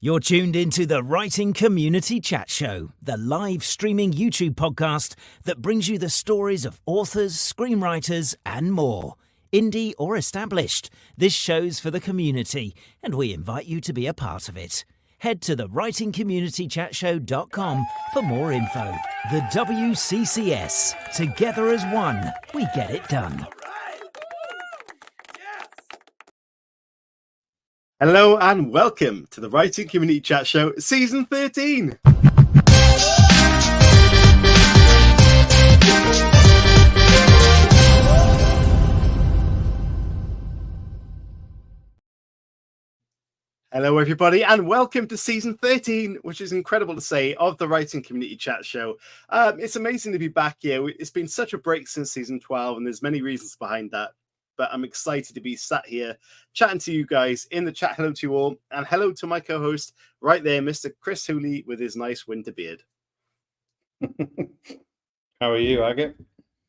You're tuned into the Writing Community Chat Show, the live streaming YouTube podcast that brings you the stories of authors, screenwriters, and more. Indie or established, this show's for the community, and we invite you to be a part of it. Head to thewritingcommunitychatshow.com for more info. The WCCS. Together as one, we get it done. Hello and welcome to the Writing Community Chat Show, Season 13. Hello everybody and welcome to Season 13, which is incredible to say, of the Writing Community Chat Show. It's amazing to be back here. It's been such a break since Season 12 and there's many reasons behind that. But I'm excited to be sat here chatting to you guys in the chat. Hello to you all. And hello to my co-host right there, Mr. Chris Hooley with his nice winter beard. How are you, Agate?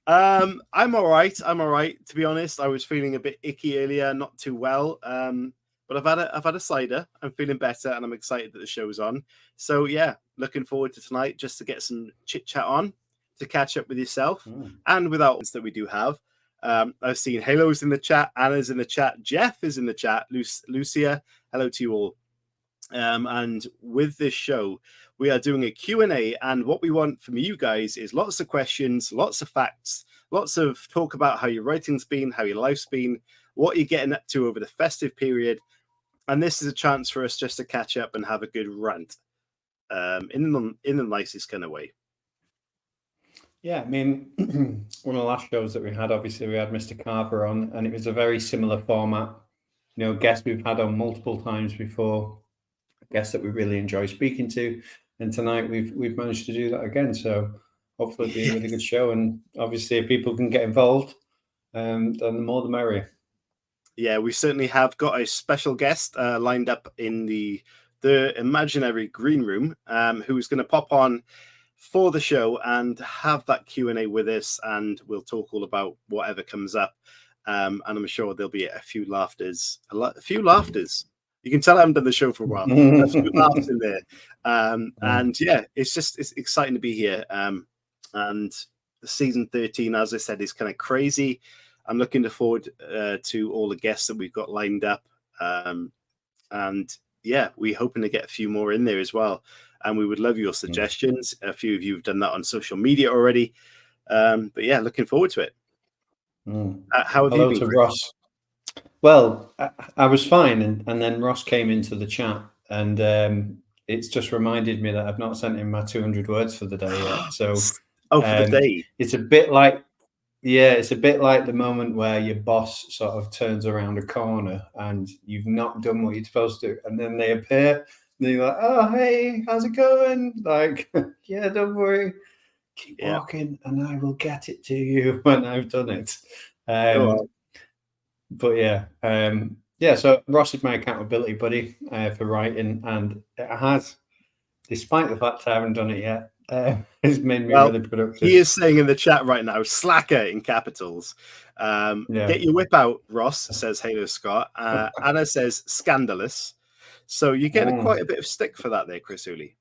I'm all right. To be honest, I was feeling a bit icky earlier, not too well. But I've had a cider. I'm feeling better and I'm excited that the show's on. So yeah, looking forward to tonight just to get some chit chat on, to catch up with yourself and with our audience that we do have. I've seen Halo's in the chat, Anna's in the chat, Jeff is in the chat, Lucia, hello to you all. And with this show, we are doing a Q&A, and what we want from you guys is lots of questions, lots of facts, lots of talk about how your writing's been, how your life's been, what you're getting up to over the festive period. And this is a chance for us just to catch up and have a good rant in the nicest kind of way. Yeah, I mean, one of the last shows that we had, obviously, we had Mr. Carver on, and it was a very similar format. You know, guests we've had on multiple times before, guests that we really enjoy speaking to, and tonight we've managed to do that again. So hopefully it'll be a really good show, and obviously if people can get involved, then the more the merrier. Yeah, we certainly have got a special guest lined up in the imaginary green room, who's going to pop on for the show and have that Q&A with us, and we'll talk all about whatever comes up. And I'm sure there'll be a few laughters. You can tell I haven't done the show for a while. A few laughs in there. And yeah, it's exciting to be here. And season 13, as I said, is kind of crazy. I'm looking forward to all the guests that we've got lined up. And yeah, we're hoping to get a few more in there as well. And we would love your suggestions. A few of you have done that on social media already. But yeah, looking forward to it. How have you been, to Ross? Well, I was fine. And then Ross came into the chat, and it's just reminded me that I've not sent him my 200 words for the day yet. So for the day. It's a bit like the moment where your boss sort of turns around a corner and you've not done what you're supposed to, and then they appear. And you're like, oh, hey, how's it going? Like, yeah, don't worry. Keep walking and I will get it to you when I've done it. But yeah. So Ross is my accountability buddy for writing, and it has, despite the fact I haven't done it yet, it's made me really productive. He is saying in the chat right now, slacker in capitals. Get your whip out, Ross, says Halo Scott. Anna says scandalous. So you're getting quite a bit of stick for that there, Chris Hooley.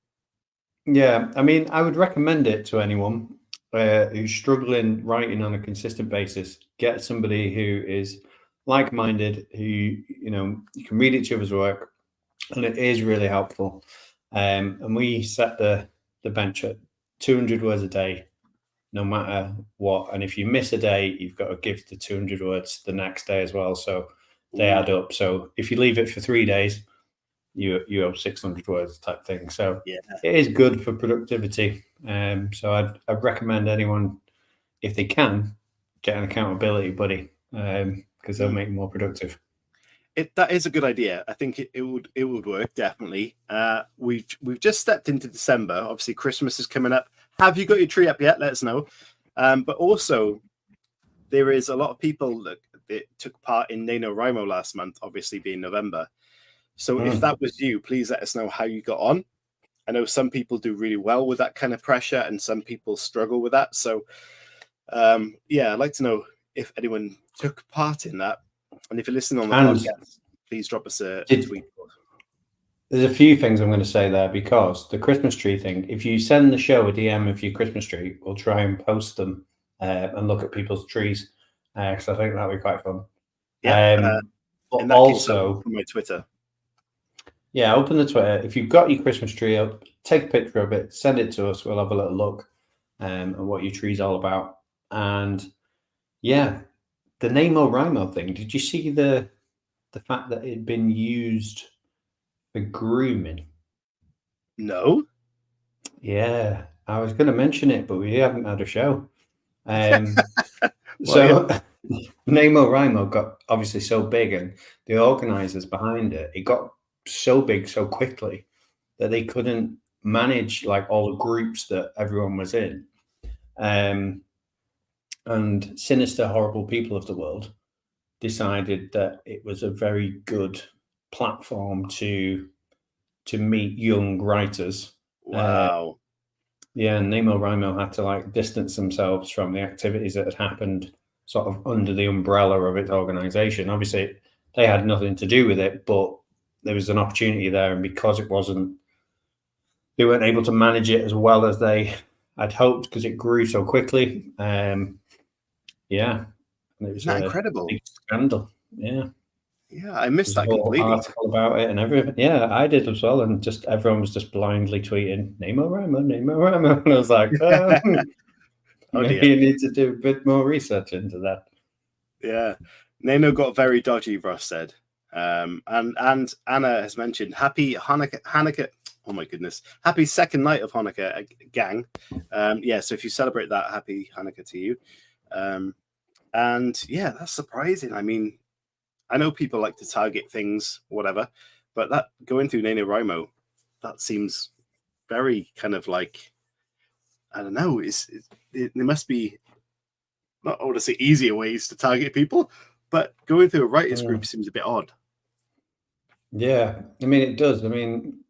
Yeah, I mean, I would recommend it to anyone who's struggling writing on a consistent basis. Get somebody who is like-minded, who, you know, you can read each other's work, and it is really helpful. And we set the bench at 200 words a day, no matter what. And if you miss a day, you've got to give the 200 words the next day as well. So they add up. So if you leave it for 3 days, you have 600 words type thing. So it is good for productivity. So I'd recommend anyone, if they can, get an accountability buddy, because they'll make you more productive. That is a good idea. I think it would work, definitely. We've just stepped into December. Obviously, Christmas is coming up. Have you got your tree up yet? Let us know. But also, there is a lot of people that took part in NaNoWriMo last month, obviously being November. So if that was you, please let us know how you got on. I know some people do really well with that kind of pressure and some people struggle with that. So, I'd like to know if anyone took part in that. And if you're listening on the podcast, please drop us a tweet. There's a few things I'm going to say there, because the Christmas tree thing, if you send the show a DM of your Christmas tree, we'll try and post them and look at people's trees, because I think that'll be quite fun. Yeah. But In that case, I'll also, open my Twitter. yeah, open the Twitter. If you've got your Christmas tree up, take a picture of it, send it to us. We'll have a little look at what your tree's all about. And yeah, the NaMoWriMo thing. Did you see the fact that it had been used for grooming? No. Yeah, I was going to mention it, but we haven't had a show. Well, yeah. NaMoWriMo got obviously so big, and the organisers behind it, it got so big so quickly that they couldn't manage like all the groups that everyone was in. And sinister, horrible people of the world decided that it was a very good platform to meet young writers. Wow. Yeah, and NaMoWriMo had to like distance themselves from the activities that had happened sort of under the umbrella of its organization. Obviously, they had nothing to do with it, but there was an opportunity there, and because it wasn't, they weren't able to manage it as well as they had hoped because it grew so quickly. Yeah, and it was Isn't that incredible? big scandal. Yeah. Yeah, I missed that There's a whole completely. article about it and everything. Yeah, I did as well, and just everyone was just blindly tweeting NaMoWriMo, and I was like, Oh, maybe dear. you need to do a bit more research into that. Yeah. Nano got very dodgy, Ross said. And Anna has mentioned happy Hanukkah. Oh my goodness. Happy second night of Hanukkah, gang. Yeah, so if you celebrate that, happy Hanukkah to you. And yeah, that's surprising. I mean, I know people like to target things, whatever, but that going through NaNoWriMo, that seems very kind of like, I don't know, there must be, not I want to say easier ways to target people, but going through a writers group seems a bit odd. Yeah, I mean, it does. I mean,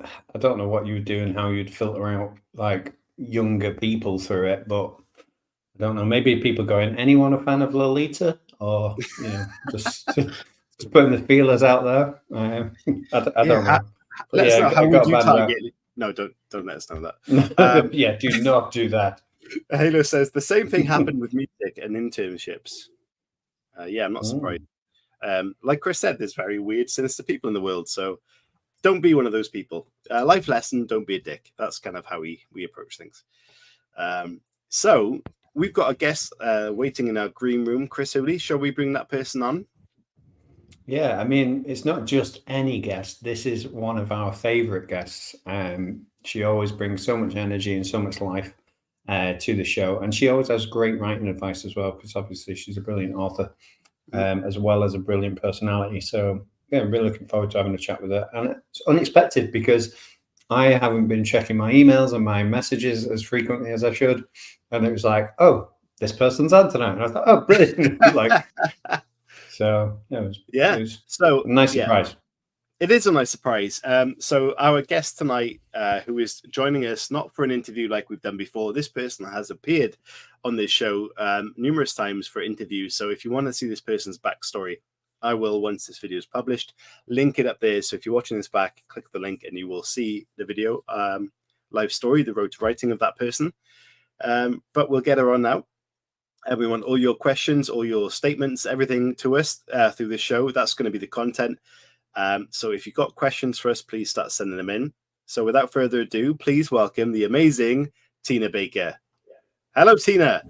I don't know what you would do and how you'd filter out like younger people through it, but I don't know. Maybe people going, anyone a fan of Lolita? Or, you know, just putting the feelers out there. I don't know. Let us know, how would you target? Rap. No, don't let us know that. Yeah, do not do that. Halo says the same thing happened with music and internships. Yeah, I'm not surprised. Like Chris said, there's very weird, sinister people in the world. So don't be one of those people. Life lesson: don't be a dick. That's kind of how we approach things. So we've got a guest waiting in our green room. Chris Hooley, shall we bring that person on? Yeah, I mean, it's not just any guest. This is one of our favorite guests. She always brings so much energy and so much life to the show. And she always has great writing advice as well, because obviously she's a brilliant author, as well as a brilliant personality. So yeah, I'm really looking forward to having a chat with her. And it's unexpected because I haven't been checking my emails and my messages as frequently as I should. And it was like, oh, this person's on tonight. And I thought, oh, brilliant. Like, so yeah, it was so a nice surprise. It is a nice surprise. So our guest tonight, who is joining us not for an interview like we've done before, this person has appeared on this show numerous times for interviews. So if you want to see this person's backstory, I will, once this video is published, link it up there. So if you're watching this back, click the link and you will see the video live story, the road to writing of that person. But we'll get her on now. Everyone, all your questions, all your statements, everything to us through this show, that's going to be the content. So if you've got questions for us, please start sending them in. So without further ado, please welcome the amazing Tina Baker. Hello, Tina.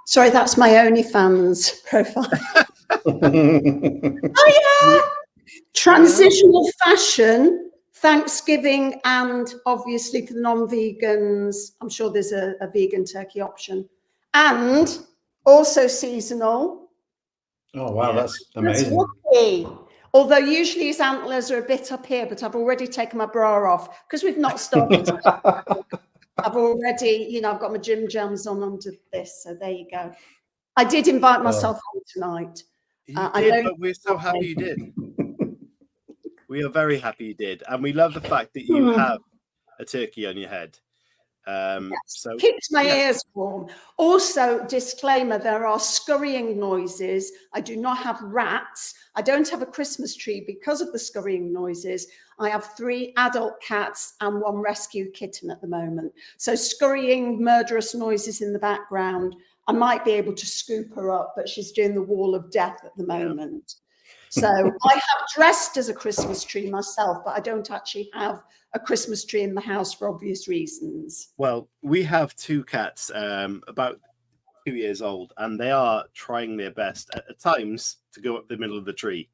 Sorry, that's my OnlyFans profile. Oh, yeah. Transitional fashion, Thanksgiving, and obviously for the non-vegans, I'm sure there's a vegan turkey option. And also seasonal. Oh, wow, that's amazing. Although usually his antlers are a bit up here, but I've already taken my bra off because we've not started. I've already, you know, I've got my gym jams on under this. So there you go. I did invite myself on tonight. You did, but we're so happy you did. We are very happy you did. And we love the fact that you have a turkey on your head. So keeps my ears warm. Also, disclaimer, there are scurrying noises. I do not have rats. I don't have a Christmas tree because of the scurrying noises. I have 3 adult cats and 1 rescue kitten at the moment. So scurrying, murderous noises in the background. I might be able to scoop her up, but she's doing the wall of death at the moment. So I have dressed as a Christmas tree myself, but I don't actually have a Christmas tree in the house for obvious reasons. Well, we have 2 cats, about 2 years old, and they are trying their best at times to go up the middle of the tree.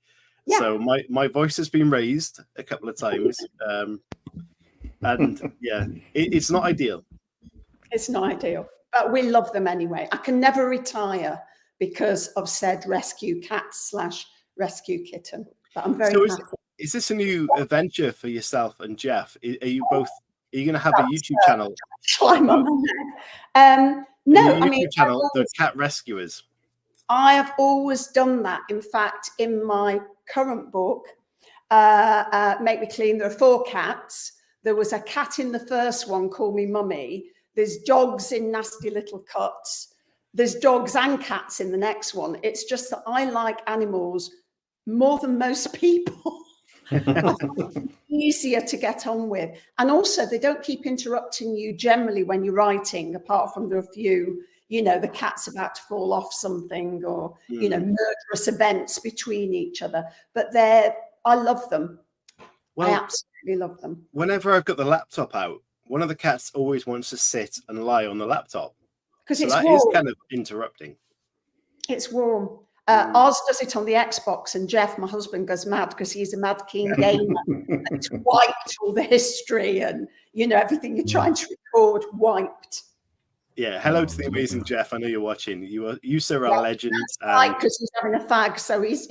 Yeah. So my voice has been raised a couple of times, and yeah, it's not ideal. It's not ideal, but we love them anyway. I can never retire because of said rescue cat / rescue kitten, but I'm very happy. Is this a new adventure for yourself and Jeff? Are you both? Are you going to have a YouTube channel? No, I mean, channel, the Cat Rescuers. I have always done that. In fact, in my current book, Make Me Clean, there are 4 cats. There was a cat in the first one, Call Me Mummy. There's dogs in Nasty Little Cuts. There's dogs and cats in the next one. It's just that I like animals more than most people. Easier to get on with, and also they don't keep interrupting you generally when you're writing, apart from there are a few, you know, the cat's about to fall off something, or you know, murderous events between each other. But I love them. Well, I absolutely love them. Whenever I've got the laptop out, one of the cats always wants to sit and lie on the laptop because it's warm. Is kind of interrupting. It's warm. Oz does it on the Xbox, and Jeff, my husband, goes mad because he's a mad keen gamer. And it's wiped all the history and, you know, everything you're trying to record wiped. Yeah, hello to the amazing Jeff. I know you're watching. You sir, are a legend. Right, because he's having a fag, so he's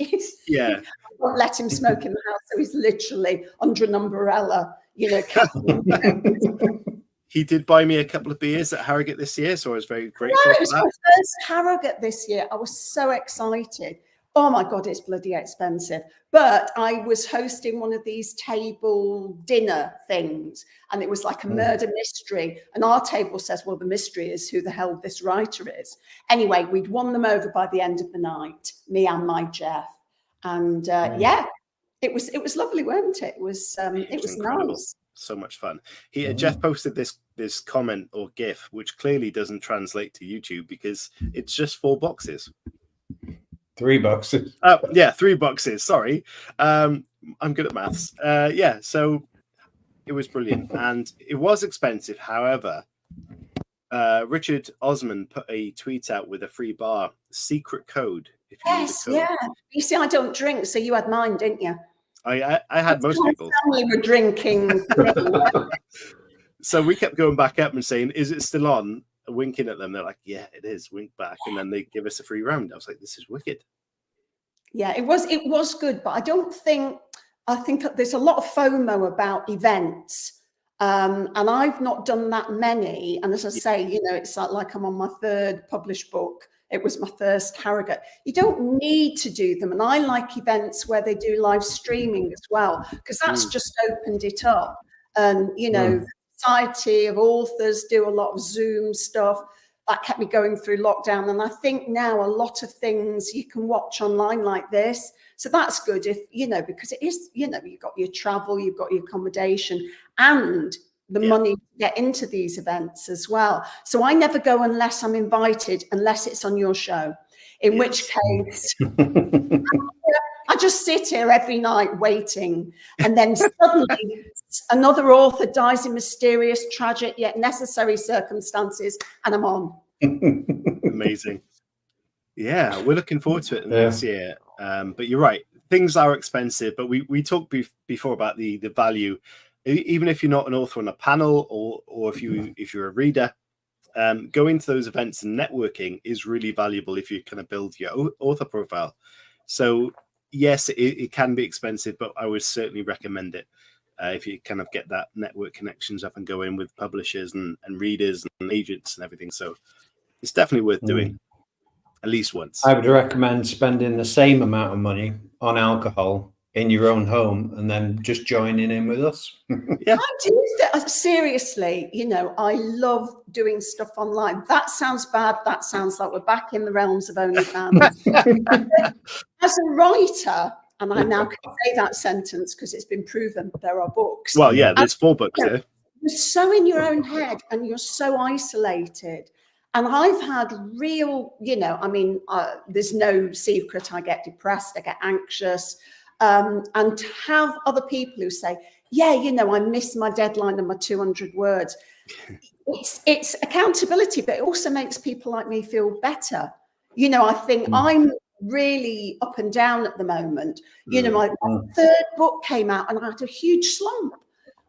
yeah. I won't let him smoke in the house, so he's literally under an umbrella, you know. He did buy me a couple of beers at Harrogate this year, so I was very grateful for that. It was my first Harrogate this year. I was so excited. Oh my God, it's bloody expensive. But I was hosting one of these table dinner things, and it was like a murder mystery. And our table says, well, the mystery is who the hell this writer is. Anyway, we'd won them over by the end of the night, me and my Jeff. And yeah, it was lovely, wasn't it? It was incredible. Nice. So much fun. Jeff posted this comment or GIF, which clearly doesn't translate to YouTube because it's just 4 boxes. 3 boxes. Oh yeah, 3 boxes. Sorry, I'm good at maths. Yeah, so it was brilliant and it was expensive. However, Richard Osman put a tweet out with a free bar secret code. If you need a code. Yeah. You see, I don't drink, so you had mine, didn't you? I had most people. We were drinking. So we kept going back up and saying, "Is it still on?" Winking at them. They're like, "Yeah, it is." Wink back, and then they give us a free round. I was like, "This is wicked." Yeah, it was good, but I think there's a lot of FOMO about events, and I've not done that many. And as I say, you know, it's like I'm on my 3rd published book. It was my first Harrogate. You don't need to do them. And I like events where they do live streaming as well, because that's just opened it up. And, you know, the Society of Authors do a lot of Zoom stuff. That kept me going through lockdown. And I think now a lot of things you can watch online like this. So that's good if, you know, because it is, you know, you've got your travel, you've got your accommodation and the money to get into these events as well. So I never go unless I'm invited, unless it's on your show, in which case I just sit here every night waiting. And then suddenly another author dies in mysterious, tragic, yet necessary circumstances, and I'm on. Amazing. Yeah, we're looking forward to it this year. But you're right, things are expensive, but we talked before about the value. Even if you're not an author on a panel or if you're a reader, going to those events and networking is really valuable if you kind of build your author profile. So yes, it can be expensive, but I would certainly recommend it if you kind of get that network connections up and going with publishers and readers and agents and everything. So it's definitely worth doing at least once. I would recommend spending the same amount of money on alcohol in your own home and then just joining in with us. Yeah. I do seriously, I love doing stuff online. That sounds bad. That sounds like we're back in the realms of OnlyFans. As a writer, and I now can say that sentence because it's been proven there are books. Well, yeah, there's 4 books there. You're so in your own head and you're so isolated. And I've had real, there's no secret. I get depressed, I get anxious. And to have other people who say, yeah, I missed my deadline and my 200 words. It's accountability, but it also makes people like me feel better. I think I'm really up and down at the moment. My 3rd book came out and I had a huge slump.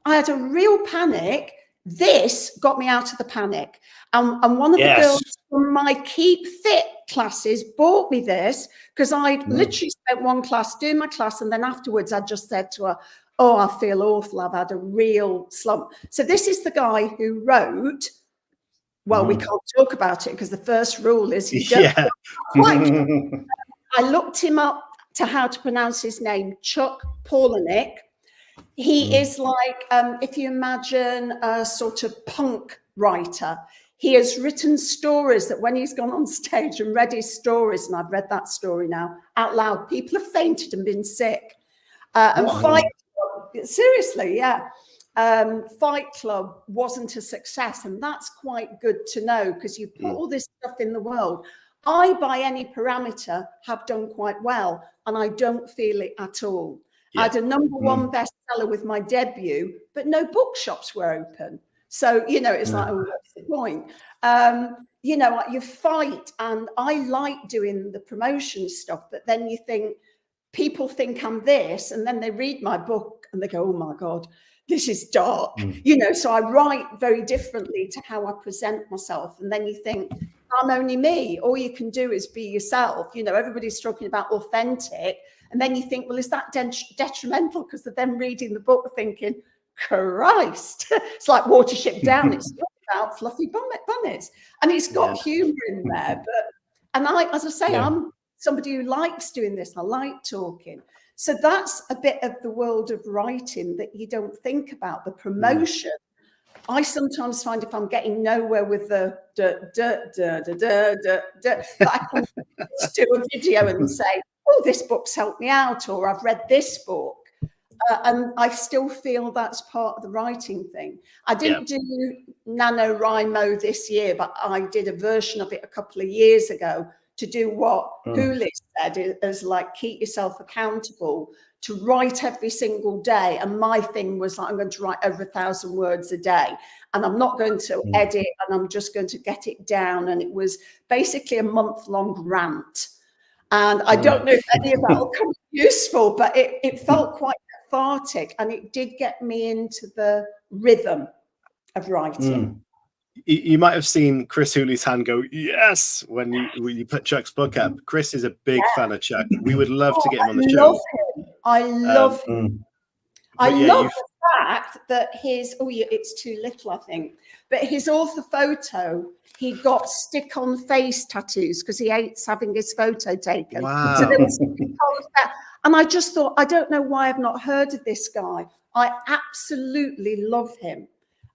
I had a real panic. This got me out of the panic. And one of the girls from my Keep Fit classes bought me this because I literally spent one class doing my class. And then afterwards, I just said to her, oh, I feel awful. I've had a real slump. So this is the guy who wrote, well, we can't talk about it because the first rule is you don't I looked him up to how to pronounce his name, Chuck Palahniuk. He is like, if you imagine a sort of punk writer, he has written stories that when he's gone on stage and read his stories, and I've read that story now out loud, people have fainted and been sick. Fight Club, seriously, yeah. Fight Club wasn't a success, and that's quite good to know because you put all this stuff in the world. I, by any parameter, have done quite well, and I don't feel it at all. I had a #1 bestseller with my debut, but no bookshops were open. So, it's like, oh, what's the point? You fight, and I like doing the promotion stuff, but then you think, people think I'm this, and then they read my book and they go, oh my God, this is dark. So I write very differently to how I present myself. And then you think, I'm only me. All you can do is be yourself. Everybody's talking about authentic. And then you think, well, is that detrimental? Because they're then reading the book thinking, Christ, it's like Watership Down. It's not about fluffy bunnies. And it's got humor in there. And as I say, I'm somebody who likes doing this. I like talking. So that's a bit of the world of writing that you don't think about, the promotion. I sometimes find if I'm getting nowhere with the that I can just do a video and say, oh, this book's helped me out, or I've read this book. And I still feel that's part of the writing thing. I didn't do NaNoWriMo this year, but I did a version of it a couple of years ago to do what Huli said is like, keep yourself accountable to write every single day. And my thing was like, I'm going to write over 1,000 words a day, and I'm not going to edit, and I'm just going to get it down. And it was basically a month-long rant. And I don't know if any of that will come useful, but it felt quite cathartic, and it did get me into the rhythm of writing. You might have seen Chris Hooley's hand go, yes, when you put Chuck's book up. Chris is a big fan of Chuck. We would love to get him on the show. I love him. I love the fact that it's too little, I think, but his author photo, he got stick-on face tattoos because he hates having his photo taken. Wow. So there was and I just thought, I don't know why I've not heard of this guy. I absolutely love him.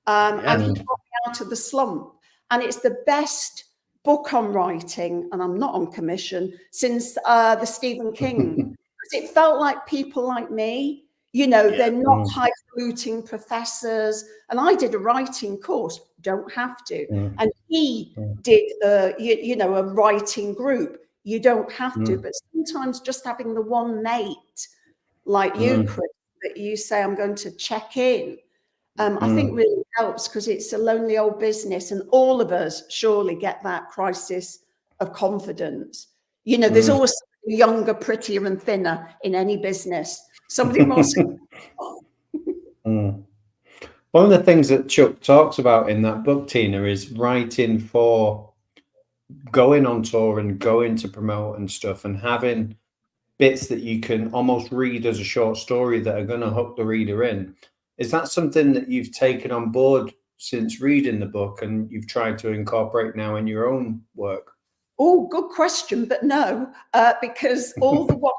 And he got me out of the slump. And it's the best book on writing, and I'm not on commission, since the Stephen King. Because it felt like people like me, they're not highfalutin professors. And I did a writing course, don't have to. And he did, a writing group. You don't have to, but sometimes just having the one mate like you, Chris, that you say, I'm going to check in, I think really helps, because it's a lonely old business, and all of us surely get that crisis of confidence. There's always somebody younger, prettier and thinner in any business. Somebody more. One of the things that Chuck talks about in that book, Tina, is writing for going on tour and going to promote and stuff, and having bits that you can almost read as a short story that are going to hook the reader in. Is that something that you've taken on board since reading the book and you've tried to incorporate now in your own work? Oh, good question, but no, because all the ones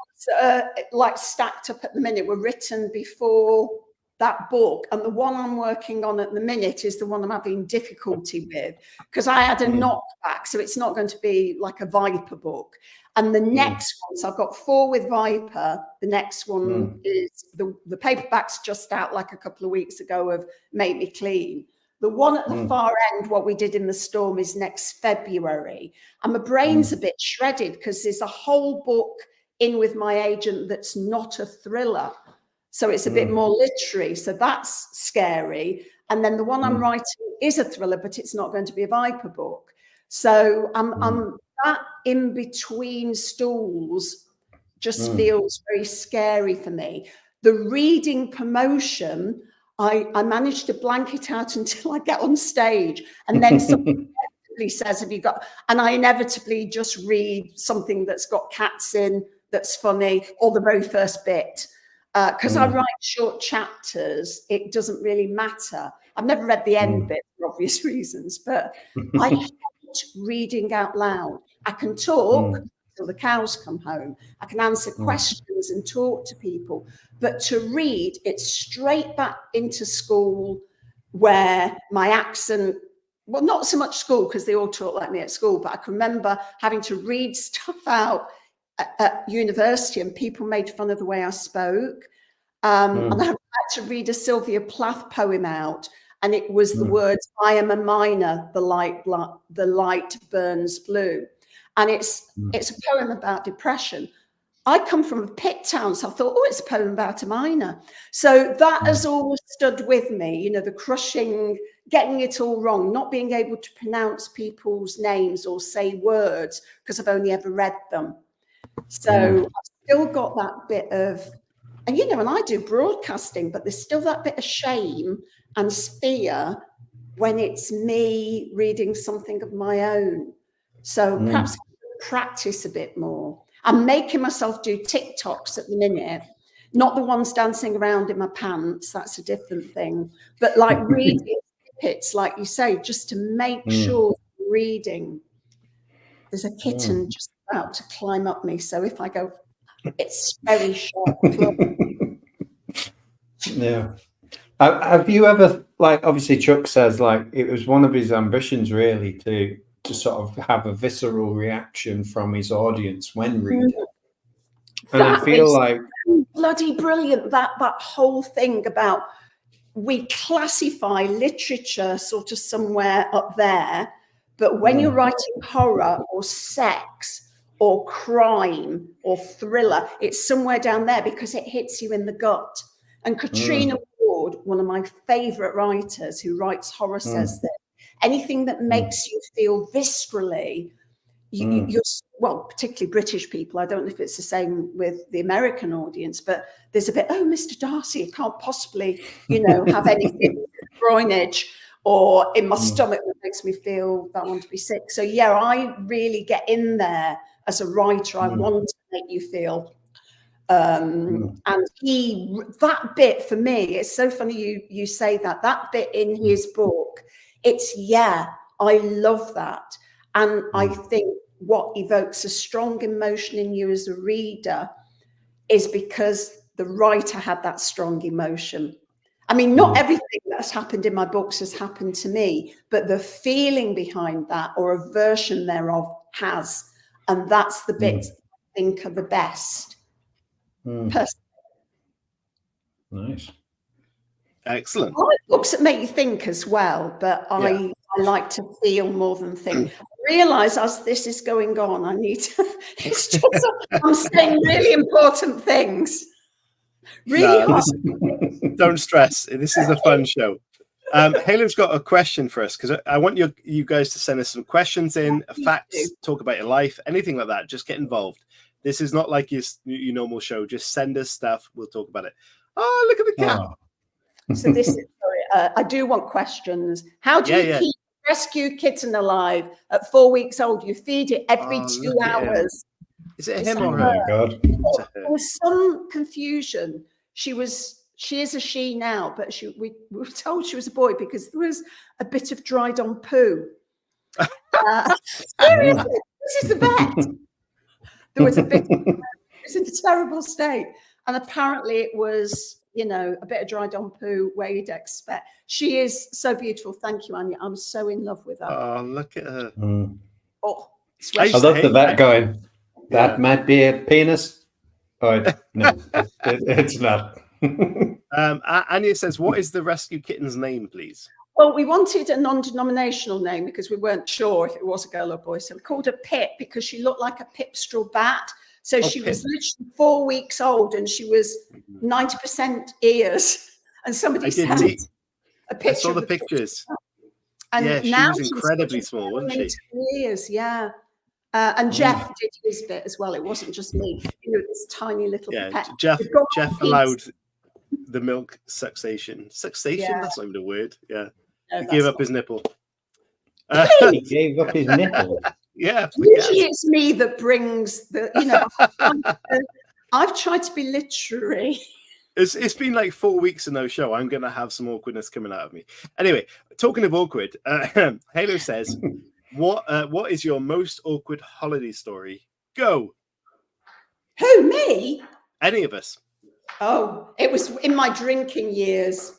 like stacked up at the minute were written before that book, and the one I'm working on at the minute is the one I'm having difficulty with, because I had a knockback, so it's not going to be like a Viper book. And the next one, so I've got 4 with Viper. The next one is the paperback's just out like a couple of weeks ago of Make Me Clean. The one at the far end, What We Did in the Storm, is next February. And my brain's a bit shredded because there's a whole book in with my agent that's not a thriller. So it's a bit more literary. So that's scary. And then the one I'm writing is a thriller, but it's not going to be a Viper book. So I'm that in between stools just feels very scary for me. The reading promotion, I managed to blank it out until I get on stage. And then somebody says, have you got, and I inevitably just read something that's got cats in, that's funny, or the very first bit. Because I write short chapters, it doesn't really matter. I've never read the end bit for obvious reasons, but I hate reading out loud. I can talk till the cows come home. I can answer questions and talk to people. But to read, it's straight back into school where my accent, well, not so much school because they all talk like me at school, but I can remember having to read stuff out at university and people made fun of the way I spoke. And I had to read a Sylvia Plath poem out, and it was the words, I am a miner, the light burns blue. And it's a poem about depression. I come from a pit town, so I thought, oh, it's a poem about a miner. So that has always stood with me, you know, the crushing, getting it all wrong, not being able to pronounce people's names or say words because I've only ever read them. So I've still got that bit of, and you know, and I do broadcasting, but there's still that bit of shame and fear when it's me reading something of my own. So perhaps practice a bit more. I'm making myself do TikToks at the minute, not the ones dancing around in my pants, that's a different thing, but like reading snippets, like you say, just to make sure I'm reading. There's a kitten just about to climb up me, so if I go, it's very sharp. Yeah. Have you ever, like, obviously Chuck says, like, it was one of his ambitions really to sort of have a visceral reaction from his audience when reading. And I feel like bloody brilliant, that whole thing about we classify literature sort of somewhere up there, but when you're writing horror or sex or crime or thriller, it's somewhere down there because it hits you in the gut. And Katrina Ward, one of my favorite writers who writes horror, says that anything that makes you feel viscerally, you're, well, particularly British people, I don't know if it's the same with the American audience, but there's a bit, oh, Mr. Darcy, I can't possibly, you know, have anything groinage or in my stomach that makes me feel that I want to be sick. So yeah, I really get in there as a writer. I want to make you feel. And that bit for me, it's so funny you say that bit in his book, it's, yeah, I love that. And I think what evokes a strong emotion in you as a reader is because the writer had that strong emotion. I mean, not everything that's happened in my books has happened to me, but the feeling behind that or a version thereof has. And that's the bits I think are the best. Nice. Excellent. I like books that make you think as well, but I like to feel more than think. I realise as this is going on, I need to, it's just, I'm saying really important things. Really don't stress. This is a fun show. Halo's got a question for us because I want you guys to send us some questions in, facts, talk about your life, anything like that. Just get involved. This is not like your normal show. Just send us stuff. We'll talk about it. Oh, look at the cat. So this is, sorry, I do want questions. How do you keep a rescue kitten alive at 4 weeks old? You feed it every 2 hours. Is it him or her? Oh my God. There was some confusion. She is a she now, but we were told she was a boy because there was a bit of dried on poo. Seriously, this is the vet. There was a bit was in a terrible state. And apparently it was, a bit of dry don poo where you'd expect. She is so beautiful. Thank you, Anya. I'm so in love with her. Oh, look at her. Oh, I love the vet going, that might be a penis. Oh, no, it's not. Anya says, what is the rescue kitten's name, please? Well, we wanted a non-denominational name because we weren't sure if it was a girl or boy. So we called her Pip because she looked like a pipstraw bat. So she was literally 4 weeks old and she was 90% ears. And somebody sent a picture. I saw the pictures. And yeah, she now was incredibly small, wasn't she? Ears, yeah. And Jeff did his bit as well. It wasn't just me. This tiny little pet. Jeff allowed the milk succession. Succession? That's not even a word. Yeah. No, he gave up his nipple. He gave up his nipple. Yeah. Usually it's me that brings the, I've tried to be literary. It's been like 4 weeks of no show. I'm going to have some awkwardness coming out of me. Anyway, talking of awkward, Halo says, what is your most awkward holiday story? Go. Who, me? Any of us. Oh, it was in my drinking years.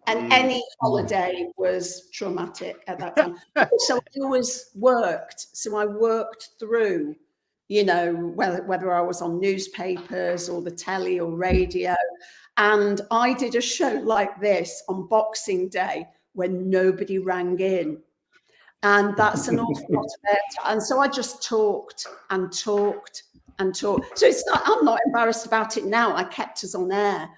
And any holiday was traumatic at that time. So I always worked. So I worked through, whether I was on newspapers or the telly or radio. And I did a show like this on Boxing Day when nobody rang in. And that's an awful lot of airtime. And so I just talked and talked and talked. So I'm not embarrassed about it now. I kept us on air.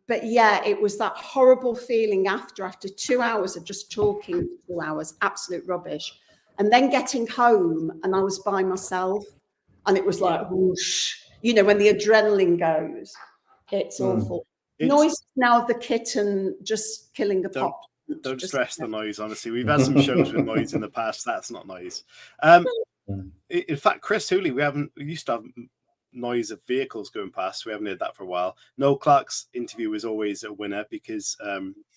But yeah, it was that horrible feeling after 2 hours of just talking, 2 hours, absolute rubbish. And then getting home and I was by myself and it was like, whoosh, when the adrenaline goes, it's awful. Noise now of the kitten just killing the pop. Don't stress the noise, honestly. We've had some shows with noise in the past. That's not noise. In fact, Chris Hooley, we used to have noise of vehicles going past. We haven't heard that for a while. Noel Clark's interview was always a winner because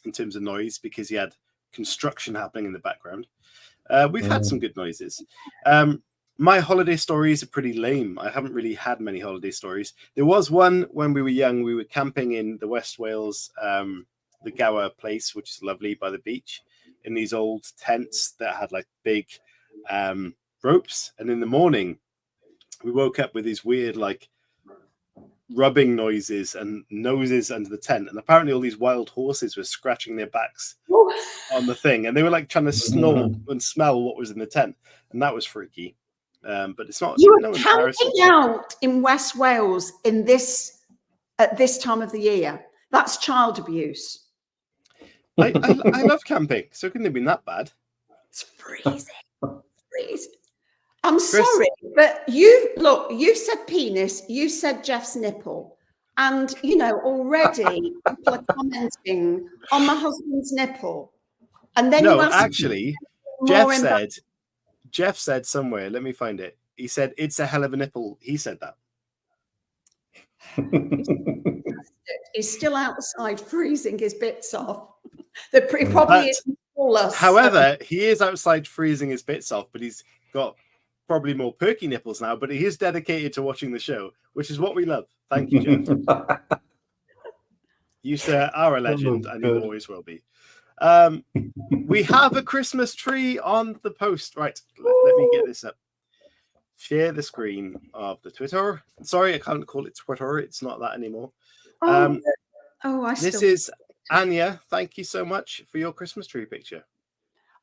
in terms of noise, because he had construction happening in the background. We've had some good noises. My holiday stories are pretty lame. I haven't really had many holiday stories. There was one when we were young. We were camping in the West Wales, the Gower place, which is lovely by the beach, in these old tents that had like big ropes. And in the morning, we woke up with these weird like rubbing noises and noses under the tent. And apparently all these wild horses were scratching their backs on the thing. And they were like trying to snort and smell what was in the tent. And that was freaky. But it's not. You were camping out in West Wales at this time of the year. That's child abuse. I love camping. So couldn't it have been that bad? It's freezing. Freezing. I'm sorry, but you've said penis, you said Jeff's nipple, and already people are commenting on my husband's nipple. And then Jeff said somewhere, let me find it. He said it's a hell of a nipple. He said that. He's still outside freezing his bits off. He probably isn't us. However, he is outside freezing his bits off, but he's got probably more perky nipples now, but he is dedicated to watching the show, which is what we love. Thank you, Jeff. You, sir, are a legend, and you always will be. We have a Christmas tree on the post. Right, let me get this up. Share the screen of the Twitter. Sorry, I can't call it Twitter. It's not that anymore. This is Anya. Thank you so much for your Christmas tree picture.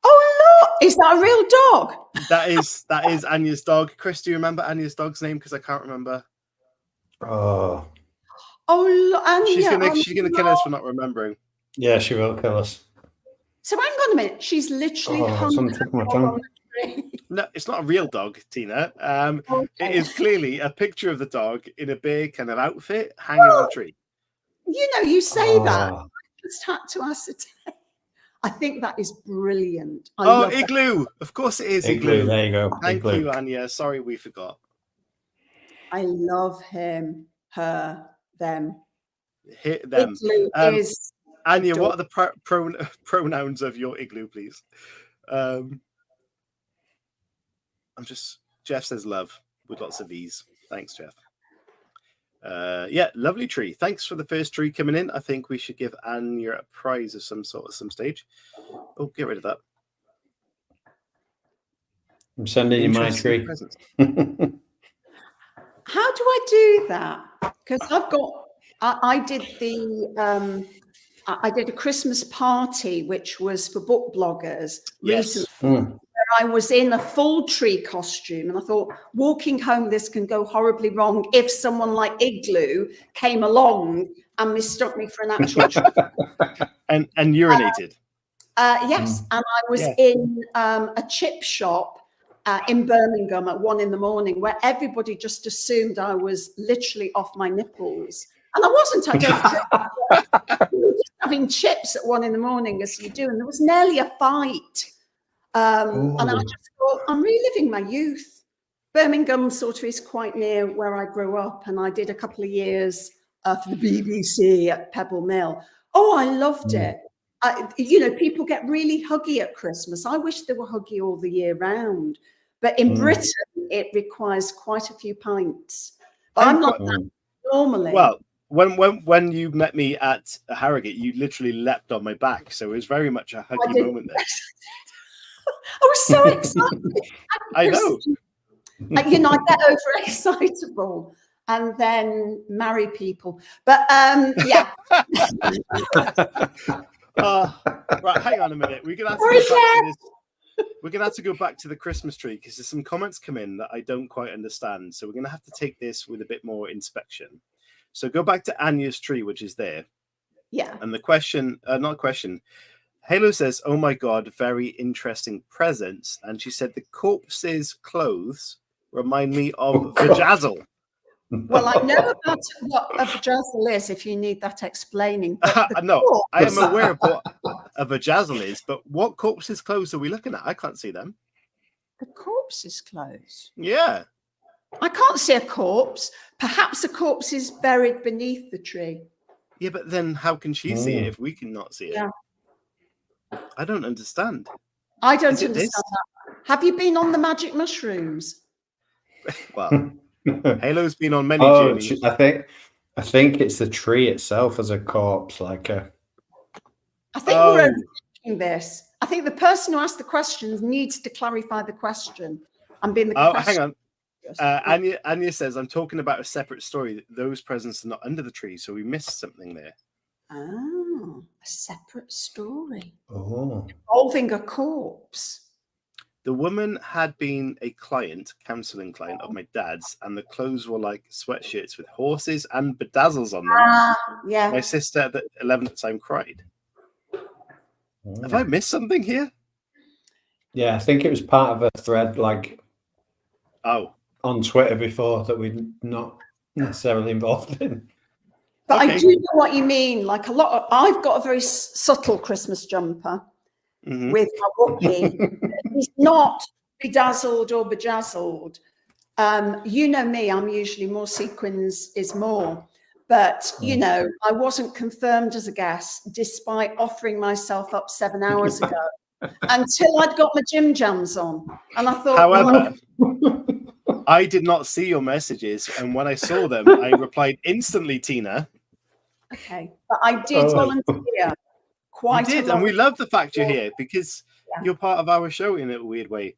Oh, look! Is that a real dog? That is Anya's dog. Chris, do you remember Anya's dog's name? Because I can't remember. Oh, look, Anya. She's gonna kill us for not remembering. Yeah, she will kill us. So hang on a minute. She's literally hung on the tree. No, it's not a real dog, Tina. It is clearly a picture of the dog in a big kind of outfit hanging on a tree. You say that. I just had to ascertain. I think that is brilliant. Igloo. Of course it is Igloo. There you go. Thank you, Anya. Sorry we forgot. I love him, her, them. Them. Igloo is... Anya, what are the pronouns of your igloo, please? Jeff says love with lots of E's. Thanks, Jeff. Yeah, lovely tree. Thanks for the first tree coming in. I think we should give Anya a prize of some sort at some stage. Oh, get rid of that. I'm sending you my Interesting tree. presents. How do I do that? Because I did I did a Christmas party, which was for book bloggers recently. I was in a full tree costume, and I thought, walking home, this can go horribly wrong if someone like Igloo came along and mistook me for an actual tree. and urinated. Yes, and I was in a chip shop in Birmingham at 1 a.m, where everybody just assumed I was literally off my nipples. And I wasn't. I don't drink. We were just having chips at 1 a.m, as you do. And there was nearly a fight. And I just thought, I'm reliving my youth. Birmingham sort of is quite near where I grew up. And I did a couple of years for the BBC at Pebble Mill. Oh, I loved it. People get really huggy at Christmas. I wish they were huggy all the year round. But in Britain, it requires quite a few pints. But I'm not that normally. Well, when you met me at Harrogate, you literally leapt on my back. So it was very much a huggy moment there. I was so excited. I know. I get overexcitable and then marry people. But yeah. Right, hang on a minute. We're gonna have to go back to this. We're gonna have to go back to the Christmas tree because there's some comments come in that I don't quite understand. So we're gonna have to take this with a bit more inspection. So go back to Anya's tree, which is there. Yeah. And the question, not question. Halo says, "Oh my God, very interesting presents." And she said the corpse's clothes remind me of Vajazzle. Well, I know about what a vajazzle is, if you need that explaining. No, I am aware of what a vajazzle is, but what corpse's clothes are we looking at? I can't see them. The corpse's clothes? Yeah. I can't see a corpse. Perhaps a corpse is buried beneath the tree. Yeah, but then how can she see it if we cannot see it? Yeah. I don't understand. I don't understand that. Have you been on the magic mushrooms? Well, Halo's been on many journeys. I think it's the tree itself as a corpse, like a. I think we're overthinking this. I think the person who asked the questions needs to clarify the question. I'm being the. Hang on. Anya says, I'm talking about a separate story. Those presents are not under the tree, so we missed something there. Oh, a separate story. Oh. Involving a corpse. The woman had been a counselling client of my dad's, and the clothes were like sweatshirts with horses and bedazzles on them. Yeah. My sister at the 11th time cried. Have I missed something here? Yeah, I think it was part of a thread, like on Twitter before that we're not necessarily involved in. But I do know what you mean. Like I've got a very subtle Christmas jumper with my Wookiee. It's not bedazzled or bejazzled. You know me, I'm usually more sequins is more. But, I wasn't confirmed as a guest despite offering myself up 7 hours ago until I'd got my gym jams on. And I thought, however, I did not see your messages. And when I saw them, I replied instantly, Tina. Okay. But I did volunteer quite a lot. And we love the fact you're here because you're part of our show in a weird way.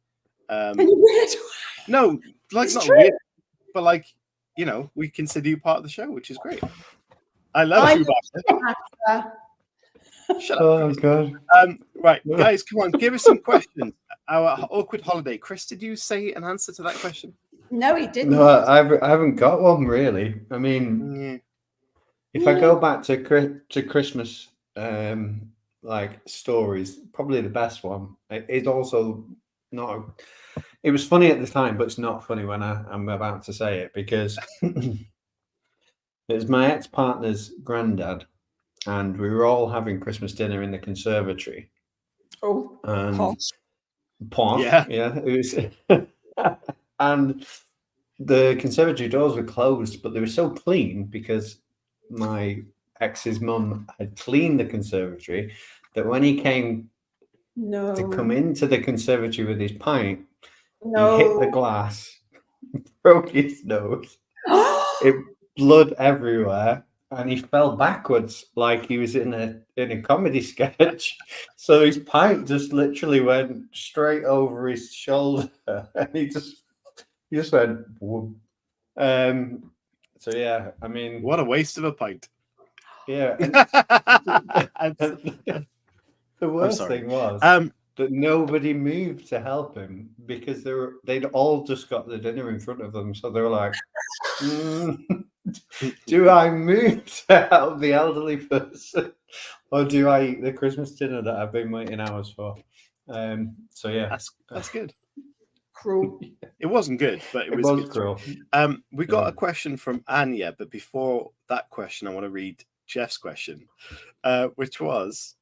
In a weird way? No, like it's not true. weird, but like, we consider you part of the show, which is great. I love you, Barbara. Shut up. Oh, God. Right, guys, come on, give us some questions. Our awkward holiday. Chris, did you say an answer to that question? No, he didn't. No, I haven't got one, really. I mean, if I go back to Christmas, like stories, probably the best one. It's also not. It was funny at the time, but it's not funny when I'm about to say it because it was my ex-partner's granddad, and we were all having Christmas dinner in the conservatory. Oh, and yeah. It was, and the conservatory doors were closed, but they were so clean because my ex's mum had cleaned the conservatory that when he came to come into the conservatory with his pint, he hit the glass, broke his nose. blood everywhere, and he fell backwards like he was in a comedy sketch. So his pint just literally went straight over his shoulder, and he just went. Whoop. So yeah, I mean, What a waste of a pint. yeah. The worst sorry. thing was that nobody moved to help him because they'd all just got the dinner in front of them, so they were like, do I move to help the elderly person, or do I eat the Christmas dinner that I've been waiting hours for? So yeah, that's good. Cruel. It wasn't good, but it was good. cruel. We got a question from Anya, but before that question, I want to read Jeff's question, which was,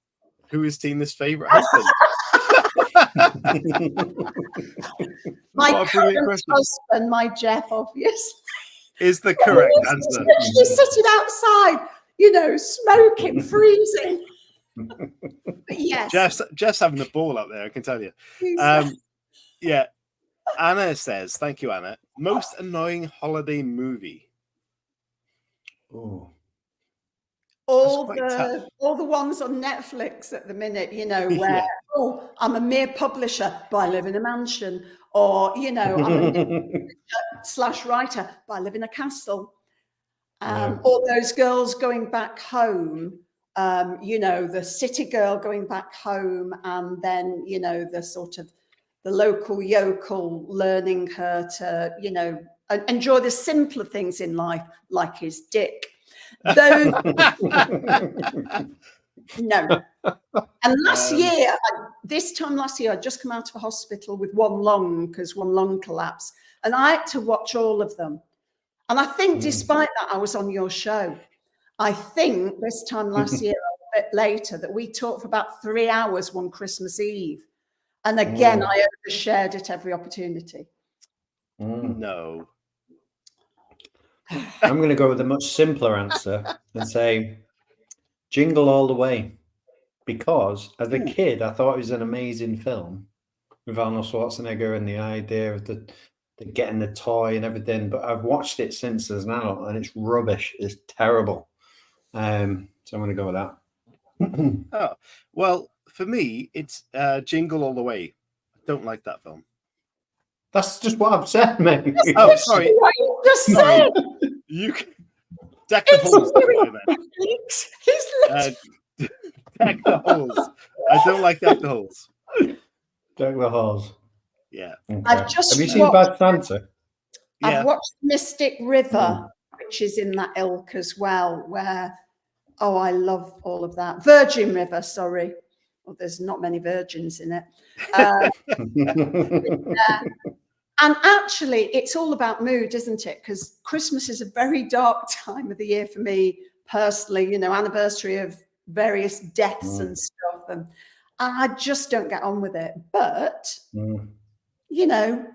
who is Tina's favourite husband? My current husband, my Jeff, obviously. Is the correct answer. He's sitting outside, smoking, freezing. But yes. Jeff's having a ball out there, I can tell you. Yeah. Anna says, thank you, Anna. Most annoying holiday movie. Oh. All the ones on Netflix at the minute, where I'm a mere publisher, but I live in a mansion, or I'm a / writer, but I live in a castle. All those girls going back home, the city girl going back home, and then the sort of the local yokel learning her to enjoy the simpler things in life, like his dick. Though no. And this time last year, I'd just come out of a hospital with one lung because one lung collapsed, and I had to watch all of them. And I think despite that, I was on your show. I think this time last year, a bit later, that we talked for about 3 hours one Christmas Eve. And again, I overshared at every opportunity. No. I'm going to go with a much simpler answer and say Jingle All the Way, because as a kid, I thought it was an amazing film with Arnold Schwarzenegger and the idea of the getting the toy and everything. But I've watched it since as an adult, and it's rubbish. It's terrible. So I'm going to go with that. Oh, well, for me, it's Jingle All the Way. I don't like that film. That's just what I've said, mate. Oh, sorry. What you just said. You can deck the halls. Deck the halls. I don't like deck the halls. Deck the halls. Yeah. Okay. Have you seen Bad Santa? I've watched Mystic River, which is in that ilk as well, where I love all of that. Virgin River, sorry. Well, there's not many virgins in it. And actually, it's all about mood, isn't it? Because Christmas is a very dark time of the year for me personally, anniversary of various deaths and stuff. And I just don't get on with it. But,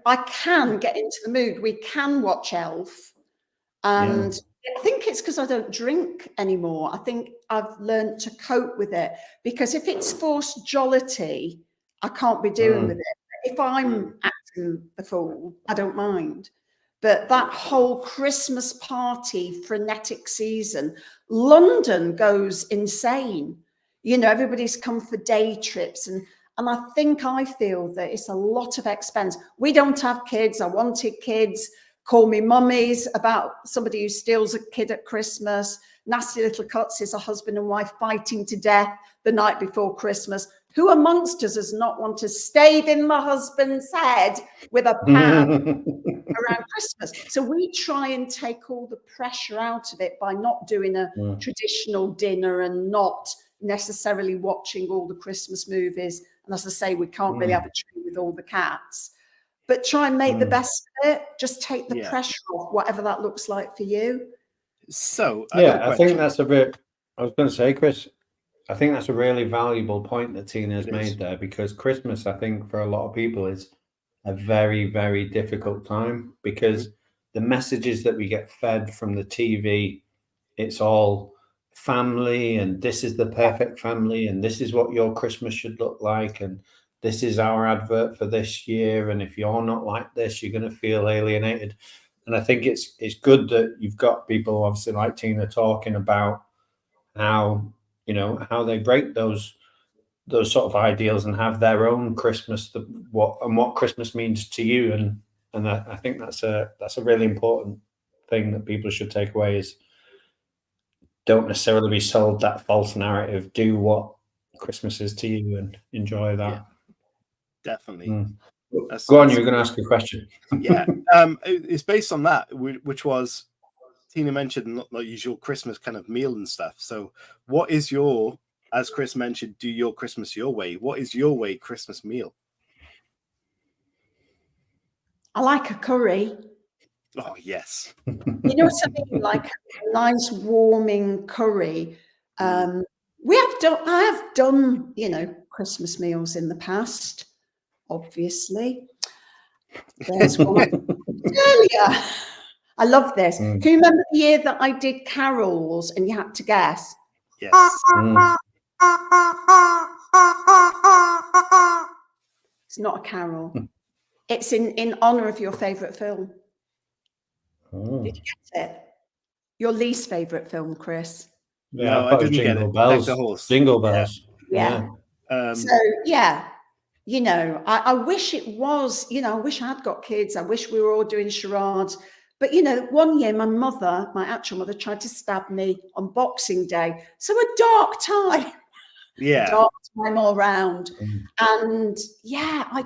I can get into the mood. We can watch Elf. And I think it's because I don't drink anymore. I think I've learned to cope with it. Because if it's forced jollity, I can't be doing with it. If I'm acting the fool, I don't mind. But that whole Christmas party frenetic season, London goes insane. Everybody's come for day trips. And I feel that it's a lot of expense. We don't have kids. I wanted kids. Call me mummies about somebody who steals a kid at Christmas. Nasty Little Cuts is a husband and wife fighting to death the night before Christmas. Who amongst us does not want to stave in my husband's head with a pan around Christmas? So we try and take all the pressure out of it by not doing a traditional dinner and not necessarily watching all the Christmas movies. And as I say, we can't really have a tree with all the cats. But try and make the best of it. Just take the pressure off, whatever that looks like for you. So, I think that's a bit. I was going to say, Chris, I think that's a really valuable point that Tina's made there, because Christmas, I think, for a lot of people is a very, very difficult time, because the messages that we get fed from the TV, it's all family, and this is the perfect family, and this is what your Christmas should look like, and this is our advert for this year, and if you're not like this, you're going to feel alienated. I think it's good that you've got people obviously like Tina talking about how, you know, how they break those sort of ideals and have their own Christmas, what Christmas means to you, and I think that's a really important thing that people should take away, is don't necessarily be sold that false narrative. Do what Christmas is to you and enjoy that. Yeah, definitely. Go on, you were going to ask a question. Yeah, it's based on that, which was Tina mentioned not usual Christmas kind of meal and stuff. So what is your, as Chris mentioned, do your Christmas your way? What is your way Christmas meal? I like a curry. Oh, yes. You know what I mean? Like a nice warming curry. I have done, you know, Christmas meals in the past, obviously. There's one earlier. I love this. Can you remember the year that I did carols and you had to guess? Yes. It's not a carol. It's in honor of your favorite film. Did you get it? Your least favorite film, Chris? Yeah, No, I didn't get it. Bells. Deck the Horse. Jingle Bells. Yeah. So yeah, you know, I wish it was, you know, I wish I'd got kids. I wish we were all doing charades. But, you know, one year my actual mother tried to stab me on Boxing Day. So a dark time. Yeah. Dark time all round. And yeah, I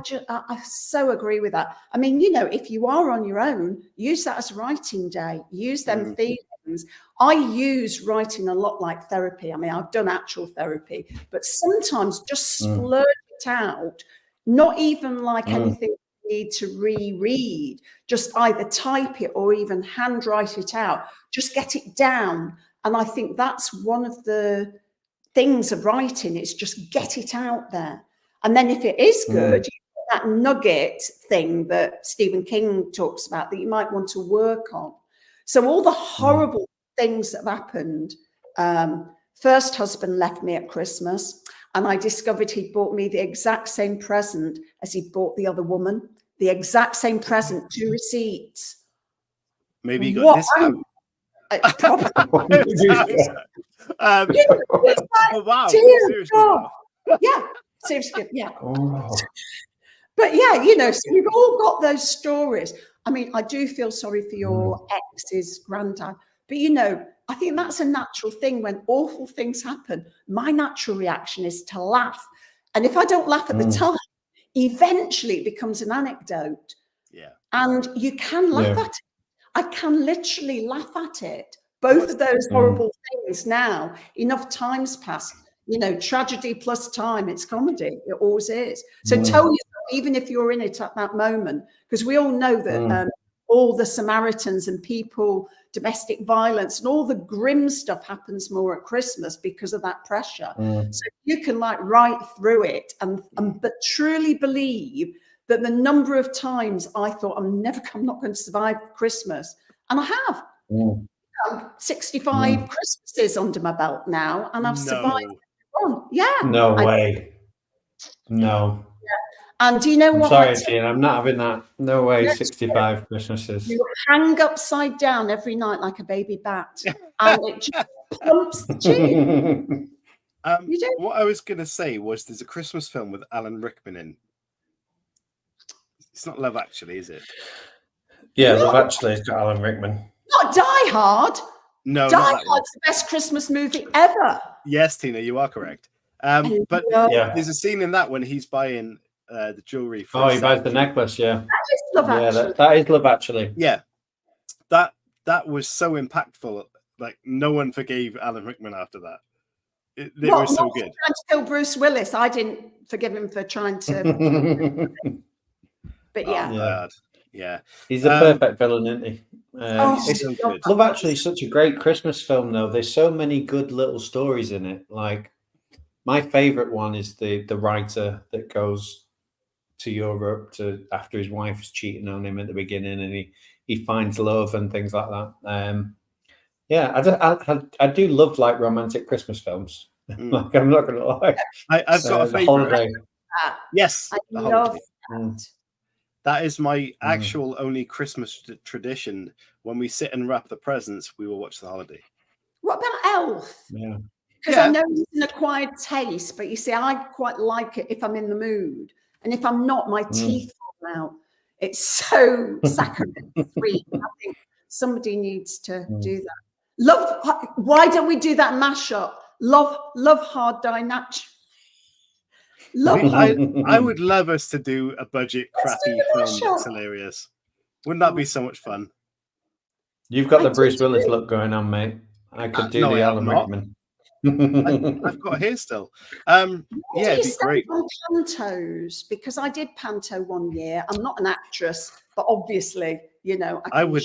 so agree with that. I mean, you know, if you are on your own, use that as writing day. Use them feelings. I use writing a lot like therapy. I mean, I've done actual therapy, but sometimes just splurge it out. Not even like anything you need to reread. Just either type it or even handwrite it out. Just get it down. And I think that's one of the things of writing, is just get it out there. And then if it is good, that nugget thing that Stephen King talks about that you might want to work on. So all the horrible things that have happened. First husband left me at Christmas, and I discovered he'd bought me the exact same present as he'd bought the other woman. The exact same present, 2 receipts. Maybe you got discount. Oh, wow. Seriously. Yeah, seriously, yeah. But yeah, you know, so we've all got those stories. I mean, I do feel sorry for your ex's granddad, but you know, I think that's a natural thing. When awful things happen, my natural reaction is to laugh. And if I don't laugh at the time, eventually it becomes an anecdote. Yeah. And you can laugh at it. I can literally laugh at it. Both of those horrible things now, enough time's passed. You know, tragedy plus time, it's comedy. It always is. So tell yourself, even if you're in it at that moment, because we all know that all the Samaritans and people, domestic violence and all the grim stuff happens more at Christmas because of that pressure. So you can like write through it and but truly believe that the number of times I thought I'm not going to survive Christmas, and I have. 65 Christmases under my belt now, and I've survived one. Yeah. No way. No. Yeah. And do you know what? Sorry, Tina, I'm not having that. No way, 65 Christmases. You hang upside down every night like a baby bat, and it just pumps the tune. What I was going to say was there's a Christmas film with Alan Rickman in. It's not Love Actually, is it? Yeah, Love Actually has got Alan Rickman. Not Die Hard. No, Die Hard's the best Christmas movie ever. Yes, Tina, you are correct. But there's a scene in that when he's buying the jewelry. He buys the necklace. Yeah, that is Love Actually. That is Love Actually. Yeah, that was so impactful. Like no one forgave Alan Rickman after that. It was so good. Trying to kill Bruce Willis, I didn't forgive him for trying to. But yeah, he's a perfect villain, isn't he? So good. Love Actually is such a great Christmas film, though. There's so many good little stories in it. Like my favorite one is the writer that goes to Europe after his wife is cheating on him at the beginning, and he finds love and things like that. I do love like romantic Christmas films. Like I'm not going to lie. I've got a favorite. Holiday. Yes, I love that. That is my actual only Christmas tradition. When we sit and wrap the presents, we will watch The Holiday. What about Elf? Yeah. Because I know it's an acquired taste, but you see, I quite like it if I'm in the mood. And if I'm not, my teeth fall out. It's so saccharine sweet. I think somebody needs to do that. Love. Why don't we do that mashup? Love hard, die natural. I would love us to do a budget crappy film that's hilarious. Wouldn't that be so much fun? You've got the Bruce Willis look going on, mate. I could do the Alan Rickman. I've got hair still. Yeah, it'd be great. On pantos, because I did panto one year. I'm not an actress, but obviously, you know, I would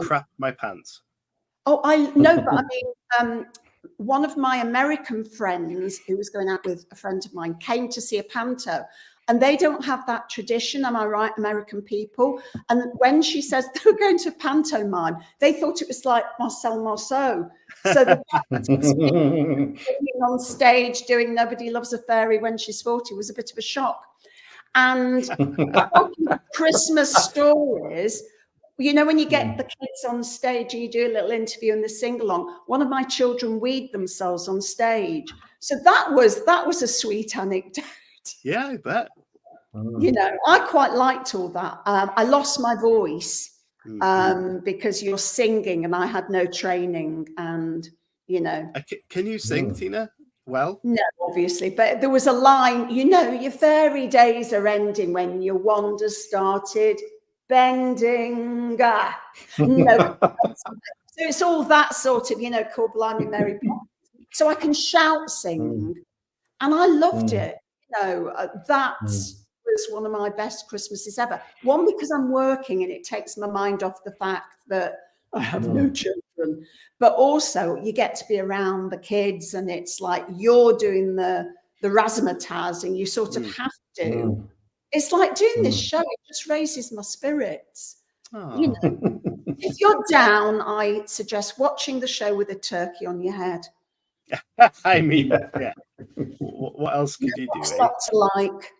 crap my pants. Oh, I know, but I mean, one of my American friends who was going out with a friend of mine came to see a panto, and they don't have that tradition. Am I right, American people? And when she says they were going to pantomime, they thought it was like Marcel Marceau. So the fact that on stage doing "Nobody Loves a Fairy When She's 40" was a bit of a shock. And Christmas stories. You know, when you get the kids on stage and you do a little interview and the sing along, one of my children weed themselves on stage. So that was a sweet anecdote. Yeah, I bet. You know, I quite liked all that. I lost my voice because you're singing and I had no training. And, you know. Can you sing, Tina? Well, no, obviously. But there was a line, you know, your fairy days are ending when your wonders started bending. No. So it's all that sort of, you know, called Blimey Mary Poppins. So I can shout sing. And I loved it. You know, that was one of my best Christmases ever. One, because I'm working and it takes my mind off the fact that I have no children. But also you get to be around the kids and it's like you're doing the razzmatazz and you sort of have to. It's like doing this show, it just raises my spirits. You know, if you're down, I suggest watching the show with a turkey on your head. I mean, yeah. What else could you do? Not to like.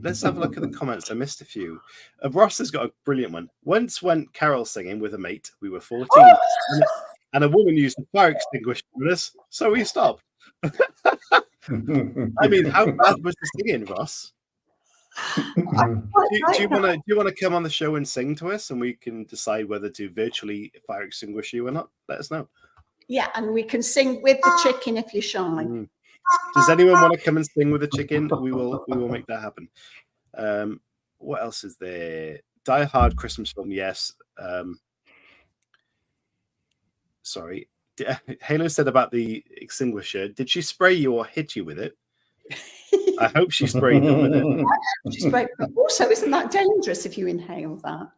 Let's have a look at the comments. I missed a few. Ross has got a brilliant one. Once went carol singing with a mate. We were 14, and a woman used a fire extinguisher with us, so we stopped. I mean, how bad was the singing, Ross? Do you want to come on the show and sing to us, and we can decide whether to virtually fire extinguish you or not? Let us know. Yeah, and we can sing with the chicken if you're shy. Does anyone want to come and sing with the chicken? We will make that happen. What else is there? Die Hard Christmas film, yes. Sorry. Halo said about the extinguisher. Did she spray you or hit you with it? I hope she sprayed them with it. She sprayed, but also, isn't that dangerous if you inhale that?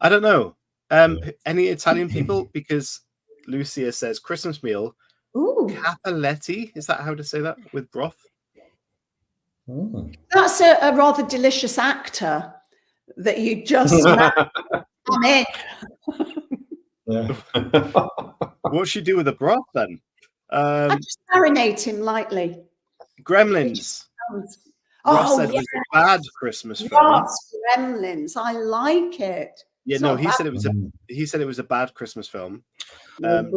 I don't know. Any Italian people? Because Lucia says Christmas meal. Ooh. Capelletti. Is that how to say that? With broth? That's a rather delicious actor that you just I'm in. What should you do with the broth then? I just marinate him lightly. Gremlins. Ross said it was a bad Christmas film. Yes, Gremlins. I like it. Yeah, no, he said it was a bad Christmas film.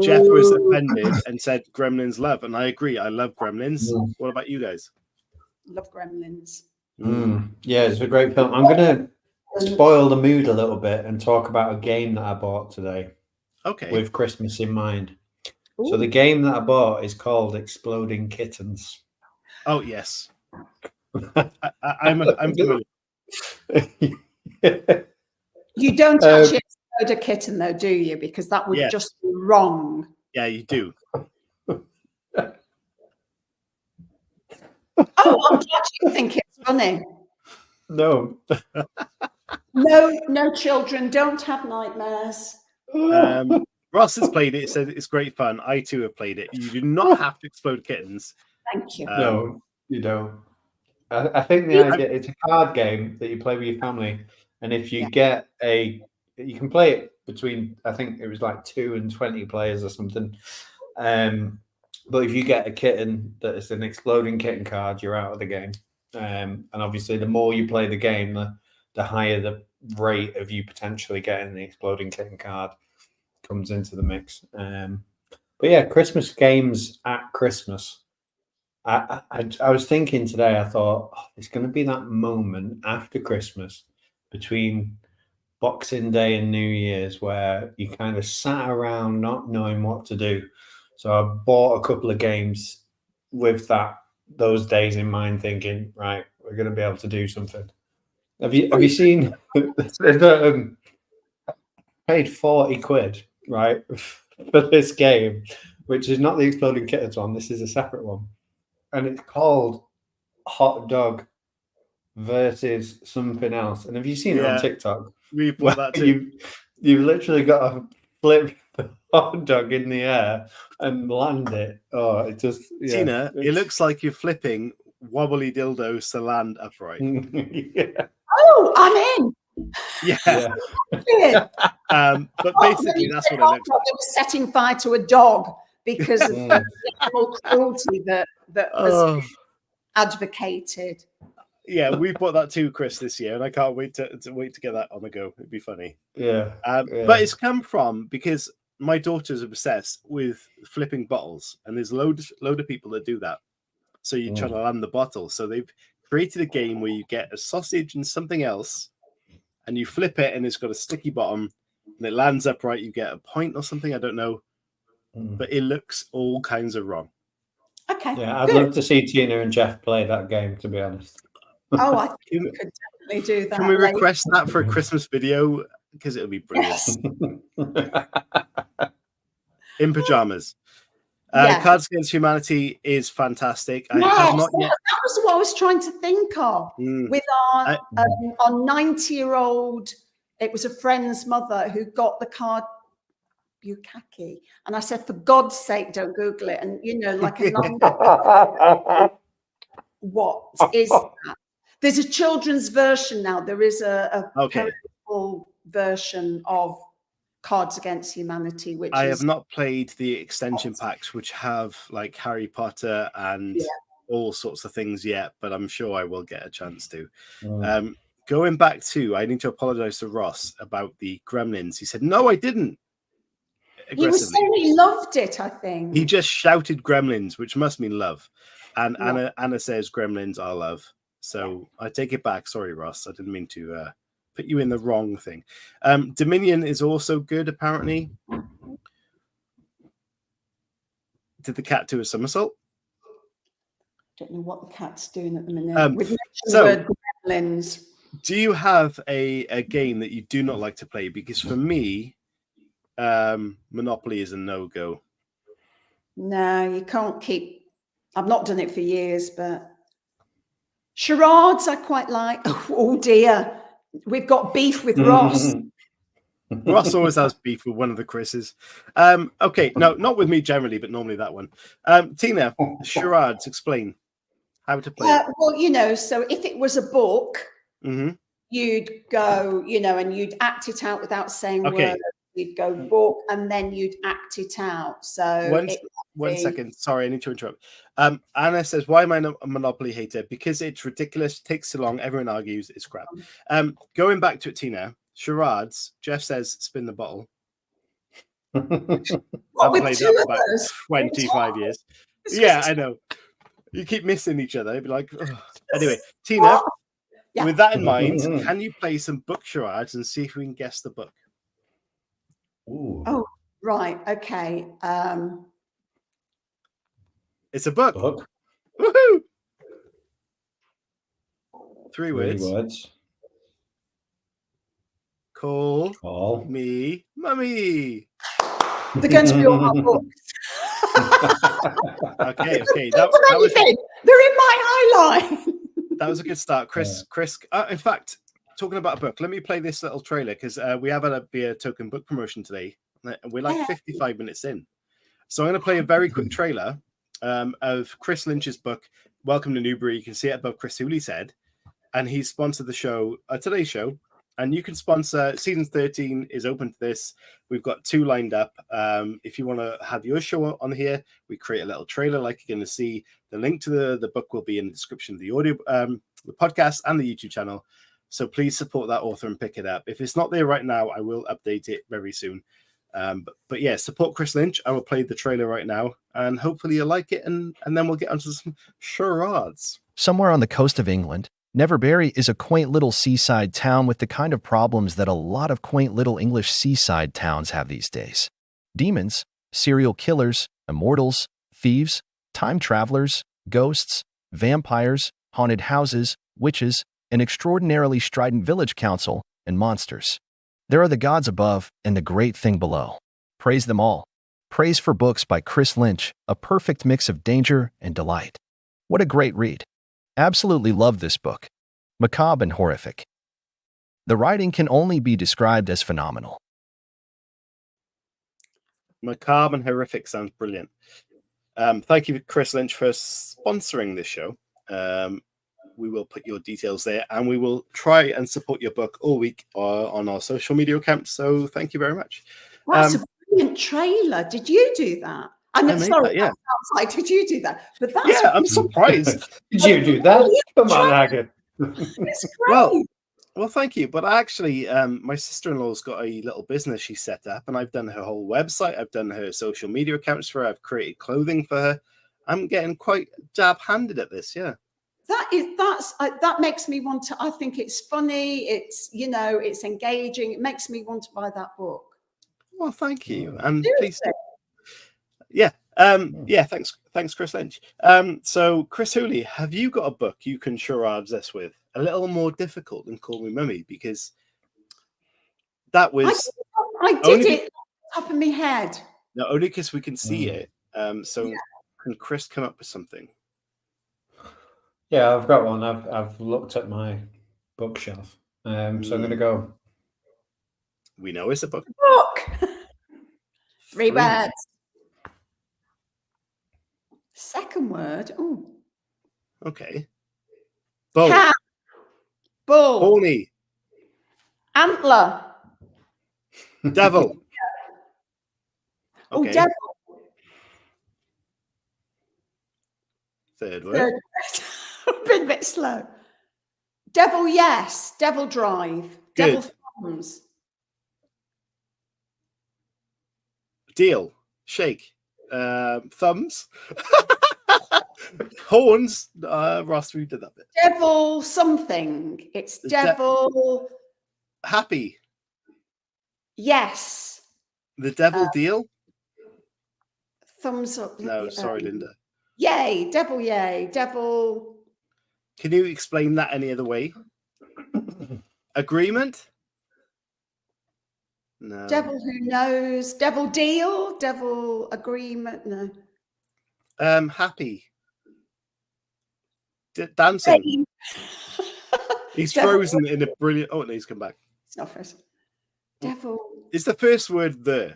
Jeff was offended and said Gremlins love, and I agree. I love Gremlins. What about you guys? Love Gremlins. Yeah, it's a great film. I'm gonna spoil the mood a little bit and talk about a game that I bought today. Okay. With Christmas in mind. Ooh. So the game that I bought is called Exploding Kittens. Oh yes. I'm familiar. You don't actually explode a kitten though, do you? Because that would just be wrong. Yeah, you do. Oh, I'm glad you think it's funny. No. No, children, don't have nightmares. Ross has played it. Said it's great fun. I too have played it. You do not have to explode kittens. Thank you. No, you don't. I think the idea, it's a card game that you play with your family, and if you get you can play it between, I think it was like 2 and 20 players or something. But if you get a kitten that is an exploding kitten card, you're out of the game. And obviously, the more you play the game, the higher the rate of you potentially getting the exploding kitten card comes into the mix. But yeah, Christmas games at Christmas. I was thinking today, I thought, there's going to be that moment after Christmas between Boxing Day and New Year's where you kind of sat around not knowing what to do. So I bought a couple of games with those days in mind, thinking, right, we're going to be able to do something. Have you seen? Paid 40 quid, right, for this game, which is not the Exploding Kittens one. This is a separate one, and it's called Hot Dog versus something else. And have you seen it on TikTok? We've bought that too. You've literally got to flip the hot dog in the air and land it. Oh, it just Tina, it looks like you're flipping wobbly dildos to land upright. Yeah. Oh, I'm in. Yeah. Yeah. But basically, that's what it looks like. They were setting fire to a dog because of the animal cruelty that was advocated. Yeah, we bought that too, Chris, this year, and I can't wait to get that on the go. It'd be funny. Yeah. But it's come from because my daughter's obsessed with flipping bottles, and there's load of people that do that. So you're trying to land the bottle. So they've created a game where you get a sausage and something else, and you flip it, and it's got a sticky bottom, and it lands upright. You get a point or something. I don't know, but it looks all kinds of wrong. Okay. Yeah, I'd love to see Tina and Jeff play that game, to be honest. Oh, I think we could definitely do that. Can we request that for a Christmas video? Because it'll be brilliant. Yes. In pajamas. Cards Against Humanity is fantastic. I have not yet. That was what I was trying to think of with our 90-year-old. It was a friend's mother who got the card Bukkake, and I said, for God's sake, don't Google it. And like a number. What is that? There's a children's version now. There is a parental version of Cards Against Humanity, which I have not played the extension packs, which have like Harry Potter and all sorts of things yet, but I'm sure I will get a chance to. Going back to, I need to apologize to Ross about the Gremlins. He said, no, I didn't. He was saying he loved it, I think. He just shouted Gremlins, which must mean love. And Anna says Gremlins are love. So I take it back. Sorry, Ross. I didn't mean to put you in the wrong thing. Dominion is also good, apparently. Did the cat do a somersault? I don't know what the cat's doing at the minute. We've mentioned so, the word Gremlins. Do you have a game that you do not like to play? Because for me, Monopoly is a no-go. No, you can't keep... I've not done it for years, but... Charades I quite like. Oh dear. We've got beef with Ross. Ross always has beef with one of the Chris's. Okay, no, not with me generally, but normally that one. Tina, charades, explain how to play. Well, so if it was a book, you'd go, and you'd act it out without saying words. You'd go book, and then you'd act it out. So one second. Sorry, I need to interrupt. Anna says, why am I a Monopoly hater? Because it's ridiculous, takes too long, everyone argues, it's crap. Going back to it, Tina, charades, Jeff says, spin the bottle. I've played that for about 25 years. Yeah, I know. You keep missing each other. You'd be like, ugh. Anyway, Tina, with that in mind, can you play some book charades and see if we can guess the book? Ooh. Oh, right. Okay. It's a book. Woohoo! Three words. Call me mummy. They're going to be all my books. Okay. They're in my highlight. That was a good start, Chris. In fact, talking about a book, let me play this little trailer because we have a beer token book promotion today. We're like 55 minutes in. So I'm going to play a very quick trailer of Chris Lynch's book, Welcome to Newbury. You can see it above Chris Hooley's head. And he's sponsored the show, today's show. And you can sponsor, season 13 is open to this. We've got 2 lined up. If you want to have your show on here, we create a little trailer like you're going to see. The link to the book will be in the description of the audio, the podcast and the YouTube channel. So please support that author and pick it up. If it's not there right now, I will update it very soon. But yeah, support Chris Lynch. I will play the trailer right now, and hopefully you'll like it, and then we'll get onto some charades. Somewhere on the coast of England, Neverbury is a quaint little seaside town with the kind of problems that a lot of quaint little English seaside towns have these days. Demons, serial killers, immortals, thieves, time travelers, ghosts, vampires, haunted houses, witches, an extraordinarily strident village council, and monsters. There are the gods above and the great thing below. Praise them all. Praise for Books by Chris Lynch, a perfect mix of danger and delight. What a great read. Absolutely love this book. Macabre and horrific. The writing can only be described as phenomenal. Macabre and horrific sounds brilliant. Thank you, Chris Lynch, for sponsoring this show. We will put your details there, and we will try and support your book all week on our social media accounts. So thank you very much. That's a brilliant trailer. Did you do that? I'm sorry, that, yeah. outside. Did you do that? But that's Yeah, I'm surprised. Did you do that? Come on, Aga. It's great. Well, thank you. But actually, my sister-in-law's got a little business she set up, and I've done her whole website. I've done her social media accounts for her. I've created clothing for her. I'm getting quite dab-handed at this, yeah. That makes me want to. I think it's funny. It's it's engaging. It makes me want to buy that book. Well, thank you, and Seriously. please, yeah, yeah. Thanks, Chris Lynch. So, Chris Hooley, have you got a book you can charades us with? A little more difficult than Call Me Mummy, because that was I did it off the top of my head. no, only because we can see it. So, can Chris come up with something? Yeah, I've got one. I've looked at my bookshelf. So I'm going to go. We know it's a book. Book. Three words. Second word. Oh. Okay. Bull. Cat. Bull. Pony. Antler. Devil. Oh, Okay. devil. Third word. Third word. I've been a bit slow. Devil, yes. Devil drive. Good. Devil thumbs. Deal. Shake. Thumbs. Horns. Ross, we did that bit. Devil something. It's devil. Happy. Yes. The devil deal. Thumbs up. No, sorry, Linda. Yay. Devil, yay. Devil. Can you explain that any other way? Agreement? No. Devil who knows. Devil deal. Devil agreement. No. Happy. Dancing. He's Devil. frozen in a brilliant. Oh, no, he's come back. It's not frozen. Devil. Is the first word there?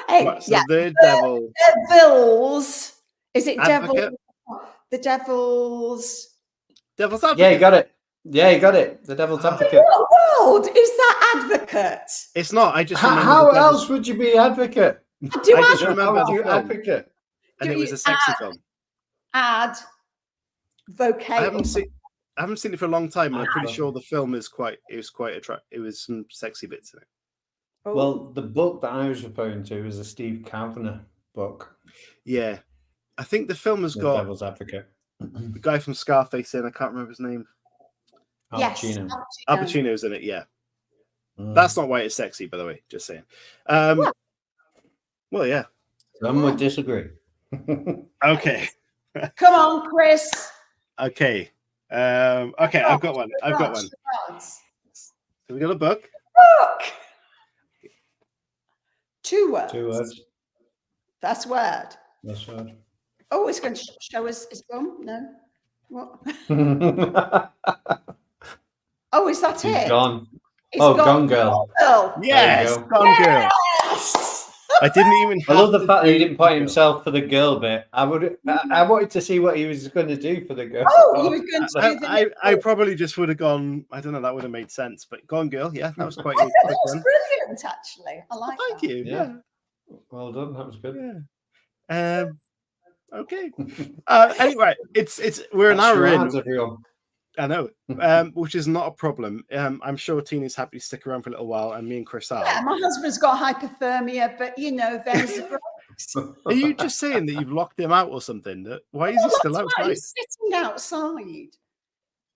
Hey, Right, so yeah. the devil. Devils. Is it Advocate? devil? The devil's. Devil's advocate. Yeah, you got it. Yeah, you got it. The devil's advocate. What world is that advocate? It's not. I just How remember the else would you be advocate? Do I just advocate. remember How would the you film, advocate? and Do it was you a sexy film. Add vocate. I haven't seen it for a long time, and I'm pretty Wow. sure the film is quite attractive. It was some sexy bits in it. Oh, Well, the book that I was referring to is a Steve Kavanagh book, Yeah, I think the film has The got Devil's Advocate. the guy from Scarface in. I can't remember his name. Al yes. Pacino. Al Pacino's in it. Yeah, Mm. that's not why it's sexy, by the way. Just saying. Well, yeah. Some would disagree. Okay. Come on, Chris. Okay. Okay. I've got one. Charades. So we got a book. Book. 2 words. 2 words. That's word. That's right. Oh, it's going to show us his bum. No. What? Oh, is that He's it? gone. It's Oh, Gone Girl. Girl. Yes, go. Gone Girl. Yes. I didn't even. I love the have fact to that he do didn't point the girl. himself for the girl bit. I wanted to see what he was going to do for the girl. Oh, he was going to do the. I probably just would have gone. I don't know. That would have made sense. But Gone Girl, yeah, that was quite a That quick was one. brilliant, actually. I like Thank that. you. Yeah. Well done. That was good. Yeah. Okay. Anyway, it's we're an That's hour in. charades, everyone. I know, which is not a problem. I'm sure Tina's happy to stick around for a little while, and me and Chris are. Yeah, my husband's got hypothermia, but them's the breaks. Are you just saying that you've locked him out or something? Why is he still That's right, outside? he's sitting outside.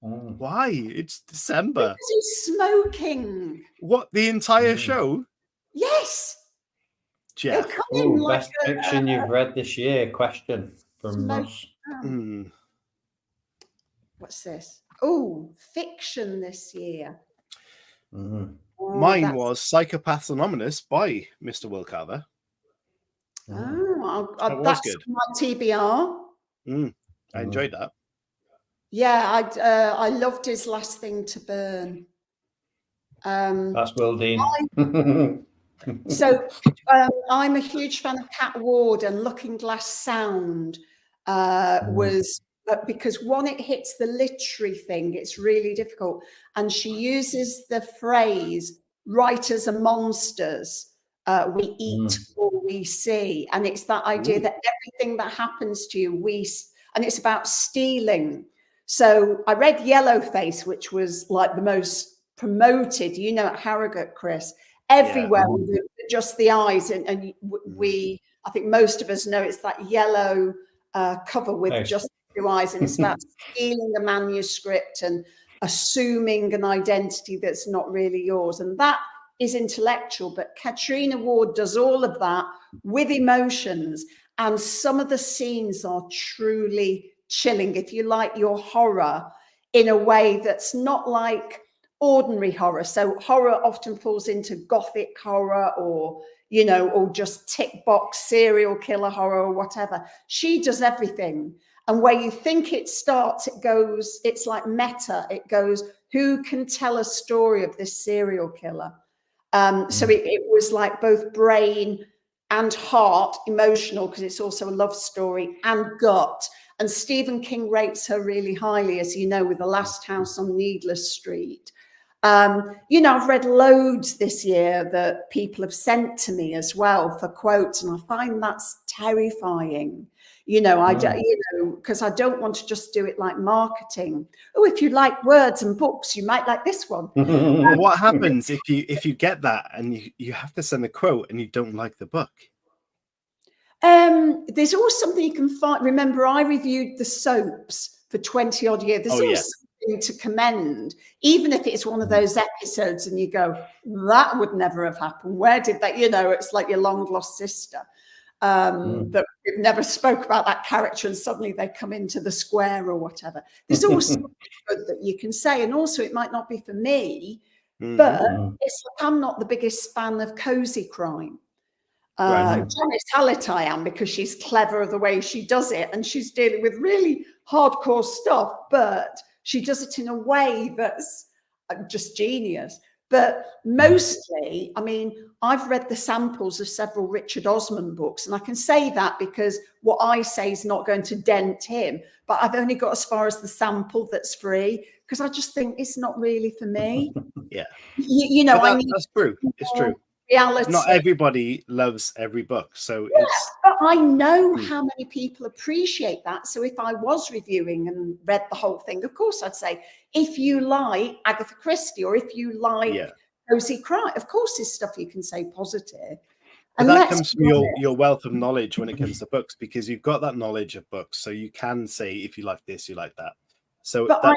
Why? It's December. Because he's smoking. What, the entire show? Yes. Jeff. He'll come in like Best fiction you've read this year? Question from smoke. Russ. What's this? Oh, fiction this year. Oh, Mine was Psychopaths Anonymous by Mr. Will Carver. Oh, That was that's good. my TBR. I enjoyed that. Yeah, I loved his Last Thing to Burn. That's Will Dean. So I'm a huge fan of Cat Ward, and Looking Glass Sound was because one, it hits the literary thing. It's really difficult. And she uses the phrase, writers are monsters. We eat or we see. And it's that idea that everything that happens to you, and it's about stealing. So I read Yellowface, which was like the most promoted, at Harrogate, Chris, everywhere, with just the eyes. And I think most of us know it's that yellow cover with just two eyes. And it's about stealing the manuscript and assuming an identity that's not really yours. And that is intellectual. But Katrina Ward does all of that with emotions. And some of the scenes are truly chilling, if you like your horror in a way that's not like ordinary horror. So horror often falls into gothic horror or just tick box serial killer horror or whatever. She does everything. And where you think it starts, it's like meta. It goes, who can tell a story of this serial killer? So it was like both brain and heart, emotional, because it's also a love story, and gut. And Stephen King rates her really highly, as you know, with The Last House on Needless Street. I've read loads this year that people have sent to me as well for quotes, and I find that's terrifying. Because I don't want to just do it like marketing. Oh, if you like words and books, you might like this one. What happens if you get that and you have to send a quote and you don't like the book? There's always something you can find. Remember, I reviewed the soaps for 20 odd years. There's always something to commend, even if it's one of those episodes and you go, that would never have happened. Where did that, it's like your long lost sister. That we've never spoke about that character and suddenly they come into the square or whatever. There's always something good that you can say. And also it might not be for me, but it's like I'm not the biggest fan of cozy crime. Janice Hallett I am, because she's clever the way she does it and she's dealing with really hardcore stuff, but she does it in a way that's just genius. But mostly, I've read the samples of several Richard Osman books, and I can say that because what I say is not going to dent him, but I've only got as far as the sample that's free, because I just think it's not really for me. Yeah. That's true. It's true. Reality. Not everybody loves every book, so but I know how many people appreciate that. So if I was reviewing and read the whole thing, of course I'd say, if you like Agatha Christie or if you like cozy crime, of course there's stuff you can say positive. But that comes from your wealth of knowledge when it comes to books, because you've got that knowledge of books, so you can say, if you like this, you like that. So but I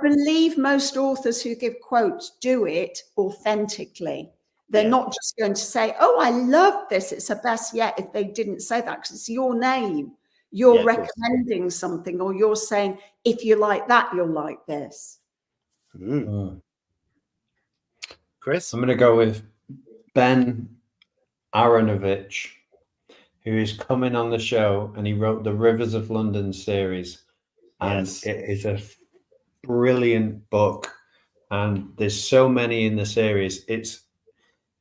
believe most authors who give quotes do it authentically. They're not just going to say, oh, I love this, it's the best yet, if they didn't say that, because it's your name. You're recommending something, or you're saying, if you like that, you'll like this. Chris? I'm going to go with Ben Aronovich, who is coming on the show, and he wrote the Rivers of London series. And it is a brilliant book. And there's so many in the series. It's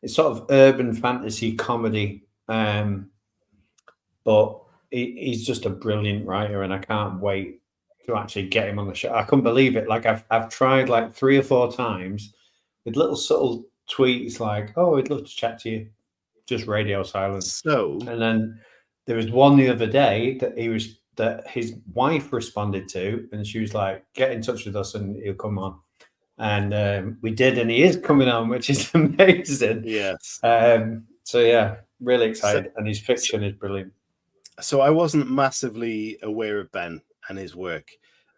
sort of urban fantasy comedy, but he's just a brilliant writer, and I can't wait to actually get him on the show. I couldn't believe it. Like I've tried like 3 or 4 times with little subtle tweets like, "Oh, I'd love to chat to you," just radio silence. So, and then there was one the other day that he was that his wife responded to, and she was like, "Get in touch with us, and he'll come on." And we did, and he is coming on, which is amazing. Yes. So yeah, really excited, So- and his fiction is brilliant. So I wasn't massively aware of Ben and his work,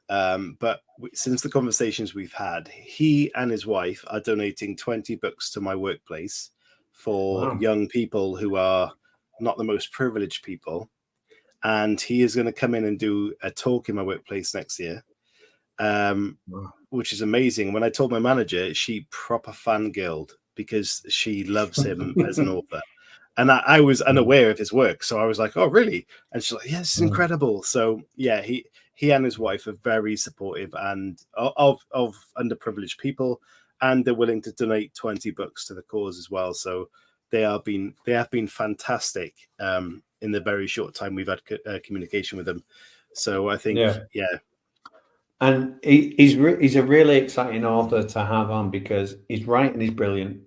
but since the conversations we've had, he and his wife are donating 20 books to my workplace for Wow. young people who are not the most privileged people. And he is going to come in and do a talk in my workplace next year, which is amazing. When I told my manager, she proper fangirled because she loves him as an author. And I was unaware of his work. So I was like, oh, really? And she's like, yeah, this is incredible. So yeah, he and his wife are very supportive and of underprivileged people, and they're willing to donate 20 books to the cause as well. So they have been fantastic in the very short time we've had communication with them. So I think, yeah. And he's a really exciting author to have on because his writing is brilliant,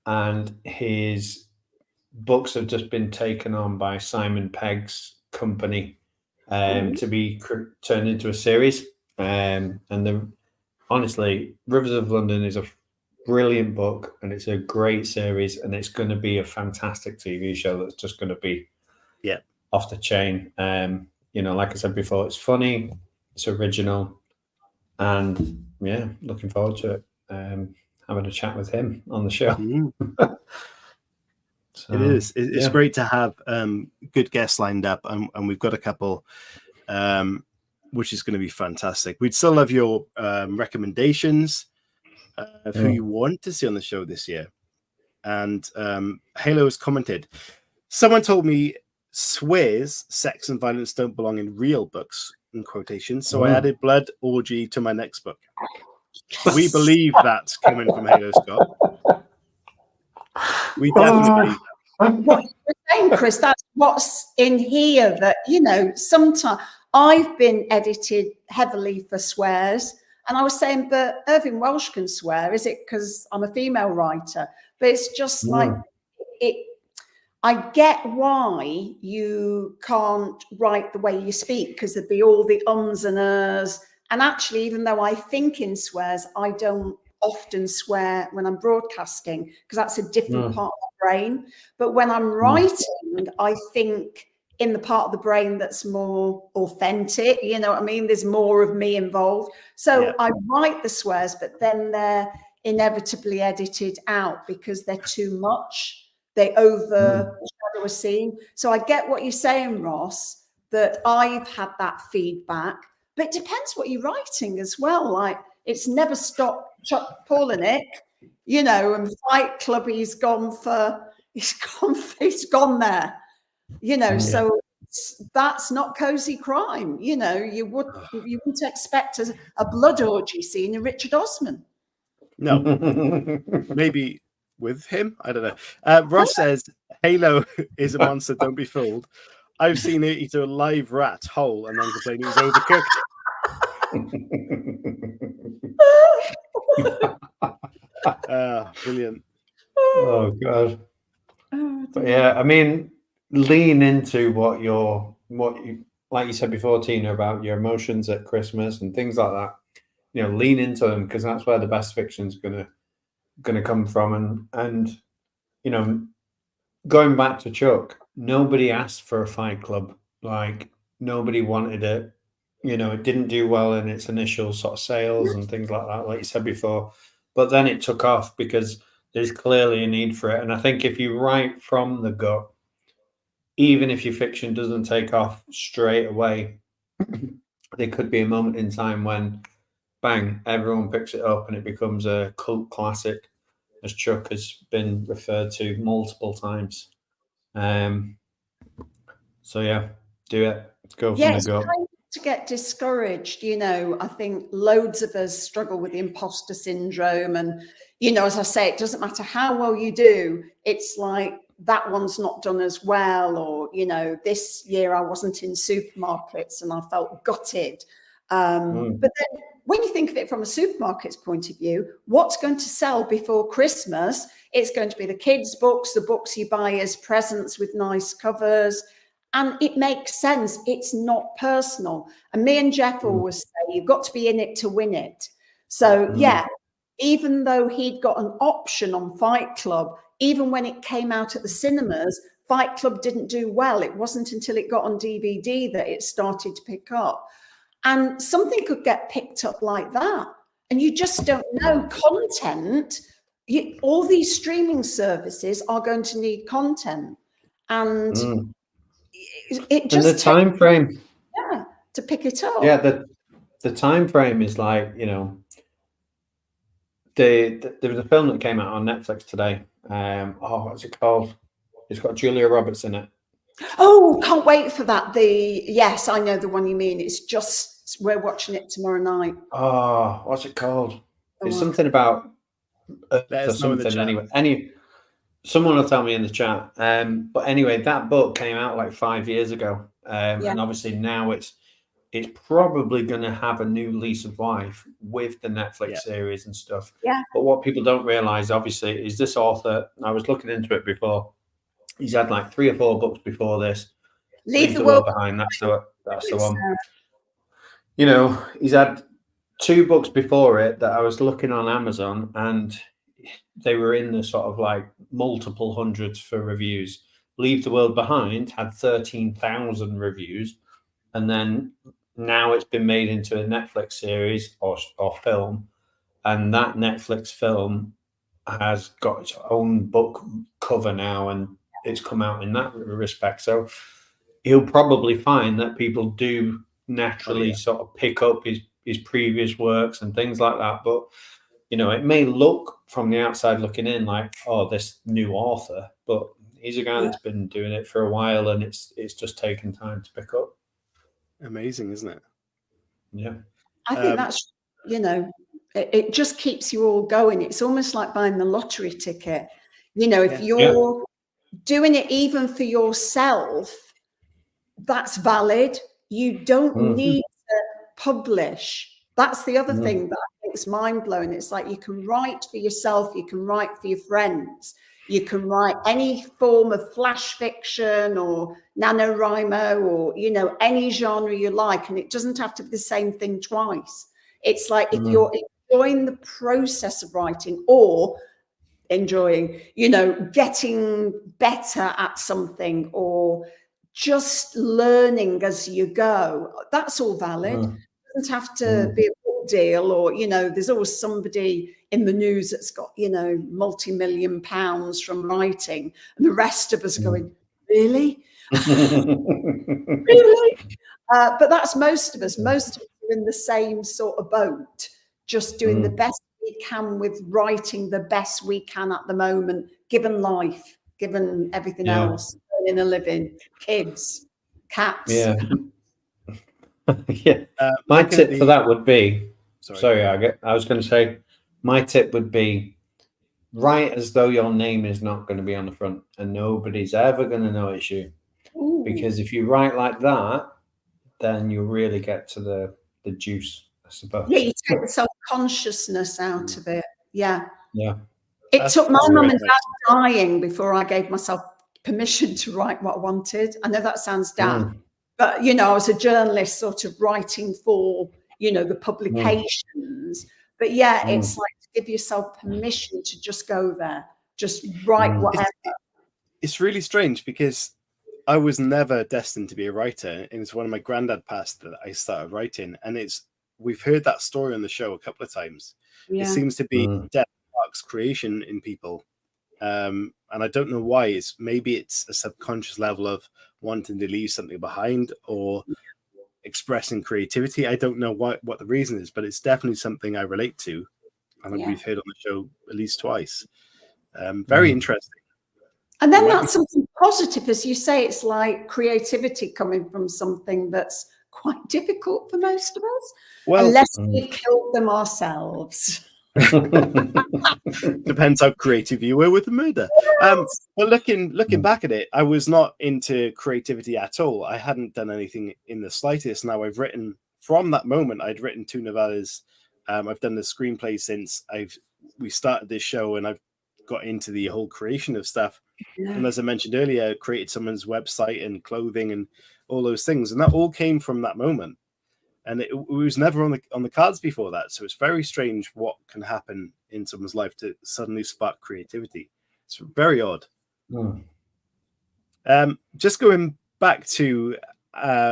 and his books have just been taken on by Simon Pegg's company to be turned into a series. Honestly, Rivers of London is a brilliant book, and it's a great series, and it's going to be a fantastic TV show that's just going to be off the chain. Like I said before, it's funny, it's original, and yeah, looking forward to it. Having a chat with him on the show. So, it is. It's great to have good guests lined up, and we've got a couple, which is going to be fantastic. We'd still love your recommendations of who you want to see on the show this year. And Halo has commented, someone told me swears, sex, and violence don't belong in real books, in quotations. So I added blood orgy to my next book. We believe that's coming from Halo Scott. We definitely believe that. What you're saying, Chris, that's what's in here that, sometimes I've been edited heavily for swears. And I was saying, but Irving Welsh can swear. Is it because I'm a female writer? But it's just like it. I get why you can't write the way you speak, because there'd be all the ums and ers. And actually, even though I think in swears, I don't often swear when I'm broadcasting, because that's a different part of my brain. But when I'm writing, I think in the part of the brain that's more authentic, you know what I mean? There's more of me involved. So I write the swears, but then they're inevitably edited out because they're too much. They overshadow a scene. So I get what you're saying, Ross, that I've had that feedback, but it depends what you're writing as well. Like, it's never stopped Chuck Palahniuk, and Fight Club, he's gone there, so that's not cozy crime. You wouldn't expect a blood orgy scene in Richard Osman. No, maybe with him, I don't know. Ross says Halo is a monster, don't be fooled. I've seen it eat a live rat whole and then complain it was overcooked. Brilliant. Oh god. But yeah, I mean, lean into what you like you said before, Tina, about your emotions at Christmas and things like that. Lean into them, because that's where the best fiction's gonna come from. And going back to Chuck, nobody asked for a Fight Club. Like, nobody wanted it. It didn't do well in its initial sort of sales and things like that, like you said before. But then it took off because there's clearly a need for it. And I think if you write from the gut, even if your fiction doesn't take off straight away, there could be a moment in time when, bang, everyone picks it up and it becomes a cult classic, as Chuck has been referred to multiple times. So yeah, do it. Let's go from the gut. To get discouraged, I think loads of us struggle with the imposter syndrome, and as I say, it doesn't matter how well you do, it's like that one's not done as well, or this year I wasn't in supermarkets and I felt gutted. But then when you think of it from a supermarket's point of view, what's going to sell before Christmas? It's going to be the kids' books, the books you buy as presents with nice covers. And it makes sense. It's not personal. And me and Jeff always say, you've got to be in it to win it. So, yeah, even though he'd got an option on Fight Club, even when it came out at the cinemas, Fight Club didn't do well. It wasn't until it got on DVD that it started to pick up. And something could get picked up like that. And you just don't know. Content, all these streaming services are going to need content. And it just and the time frame, to pick it up. Yeah, the time frame is like, you know, there was a film that came out on Netflix today. What's it called? It's got Julia Roberts in it. Oh, can't wait for that. Yes, I know the one you mean. It's just, we're watching it tomorrow night. Oh, what's it called? It's something about something anyway. Someone will tell me in the chat. But anyway, that book came out like 5 years ago. And obviously now it's probably going to have a new lease of life with the Netflix series and stuff. Yeah. But what people don't realize, obviously, is this author, I was looking into it before, he's had like 3 or 4 books before this. Leave the World Behind. That's the one. You know, he's had 2 books before it that I was looking on Amazon, and they were in the sort of like multiple hundreds for reviews. Leave the World Behind had 13,000 reviews, and then now it's been made into a Netflix series or film, and that Netflix film has got its own book cover now, and it's come out in that respect. So he'll probably find that people do naturally sort of pick up his previous works and things like that. But, you know, it may look from the outside looking in like, oh, this new author, but he's a guy that's been doing it for a while, and it's just taken time to pick up. Amazing, isn't it? Yeah. I think that's, you know, it just keeps you all going. It's almost like buying the lottery ticket. You know, if you're doing it even for yourself, that's valid. You don't need to publish. That's the other thing that I think is mind-blowing. It's like you can write for yourself, you can write for your friends, you can write any form of flash fiction or NaNoWriMo or, you know, any genre you like, and it doesn't have to be the same thing twice. It's like if you're enjoying the process of writing or enjoying, you know, getting better at something or just learning as you go, that's all valid. It doesn't have to be a book deal, or, you know, there's always somebody in the news that's got, you know, multi-million pounds from writing, and the rest of us are going, really? Really? But that's most of us. Most of us are in the same sort of boat, just doing the best we can with writing the best we can at the moment, given life, given everything else, earning a living, kids, cats. Yeah. My tip for that would be, I was going to say, my tip would be write as though your name is not going to be on the front and nobody's ever going to know it's you. Ooh. Because if you write like that, then you'll really get to the juice, I suppose. Yeah, you take the self-consciousness out of it. Yeah. Yeah. It took my mum and dad dying before I gave myself permission to write what I wanted. I know that sounds daft, but, you know, I was a journalist sort of writing for, you know, the publications. But yeah, it's like to give yourself permission to just go there, just write whatever. It's really strange because I was never destined to be a writer. It was when my granddad passed that I started writing, and we've heard that story on the show a couple of times. It seems to be Death sparks creation in people, and I don't know why. Maybe it's a subconscious level of wanting to leave something behind or expressing creativity. I don't know what the reason is, but it's definitely something I relate to, and we've heard on the show at least twice. Very interesting. And then that's something positive, as you say. It's like creativity coming from something that's quite difficult for most of us, unless we've killed them ourselves. Depends how creative you were with the murder. But looking back at it, I was not into creativity at all. I hadn't done anything in the slightest. Now I've written from that moment. I'd written 2 novellas. I've done the screenplay since we started this show, and I've got into the whole creation of stuff. And as I mentioned earlier, created someone's website and clothing and all those things. And that all came from that moment. And it was never on the cards before that. So it's very strange what can happen in someone's life to suddenly spark creativity. It's very odd. Just going back to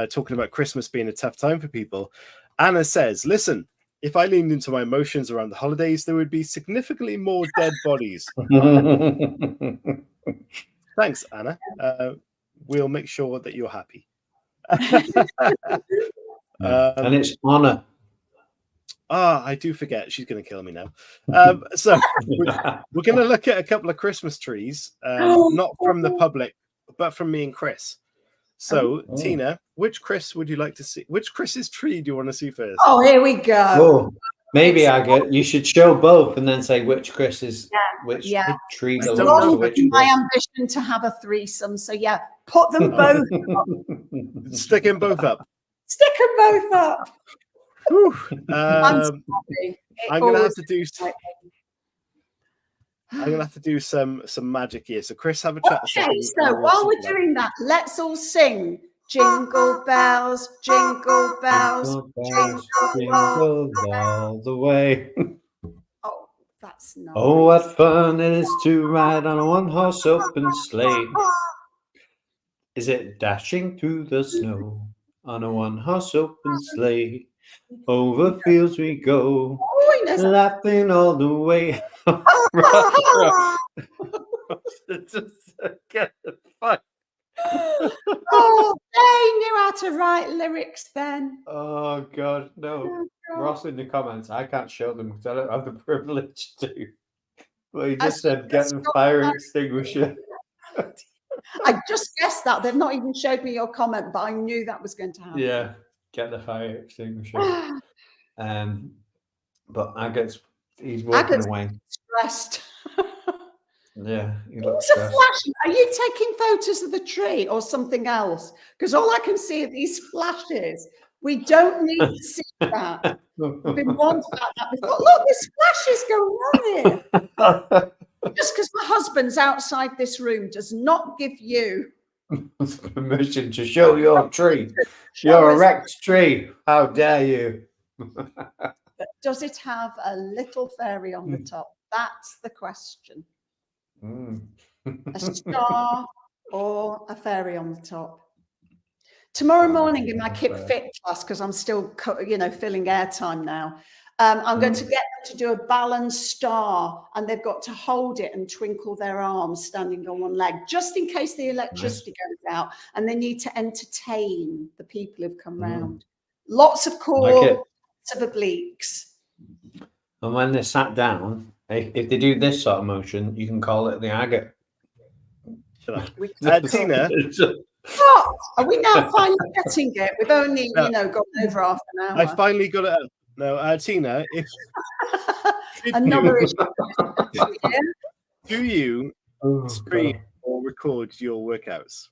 talking about Christmas being a tough time for people, Anna says, listen, if I leaned into my emotions around the holidays, there would be significantly more dead bodies. Thanks, Anna. We'll make sure that you're happy. And it's Honor. I do forget. She's going to kill me now. So we're going to look at a couple of Christmas trees, not from the public, but from me and Chris. So, Tina, which Chris would you like to see? Which Chris's tree do you want to see first? Oh, here we go. Maybe you should show both and then say which Chris is which tree belongs to which Chris. My ambition to have a threesome. So put them both up. Stick them both up. Stick them both up. I'm gonna have to do some magic here. So Chris, have a chat. Okay, so while we're doing that, let's all sing Jingle bells, jingle bells, jingle all the way. Oh, that's nice. Oh, what fun it is to ride on a one-horse open sleigh. Is it dashing through the snow on a one-horse open sleigh? Over fields we go, laughing all the way. Get the fuck. Oh, they knew how to write lyrics then. Oh God, no. Oh, God. Ross in the comments, I can't show them because I don't have the privilege to. Well, he just said get the fire extinguisher. I just guessed that. They've not even showed me your comment, but I knew that was going to happen. Yeah, get the fire extinguisher. But he's walking away. Stressed. Yeah, he looks stressed. Flash. Are you taking photos of the tree or something else? Because all I can see are these flashes. We don't need to see that. We've been warned about that before. Look, there's flashes going on here. Just because my husband's outside this room does not give you permission to show your tree. Your erect tree. How dare you? But does it have a little fairy on the top? That's the question. A star or a fairy on the top. Tomorrow morning in my Keep Fit class, because I'm still, filling airtime now, I'm going to get them to do a balanced star, and they've got to hold it and twinkle their arms standing on one leg, just in case the electricity goes out, and they need to entertain the people who've come round. Lots of cool, lots of obliques. And when they're sat down, if they do this sort of motion, you can call it the agate. Tina. What? Are we now finally getting it? We've only, gone over half an hour. I finally got it out. No, Tina, if another issue. Do you stream or record your workouts?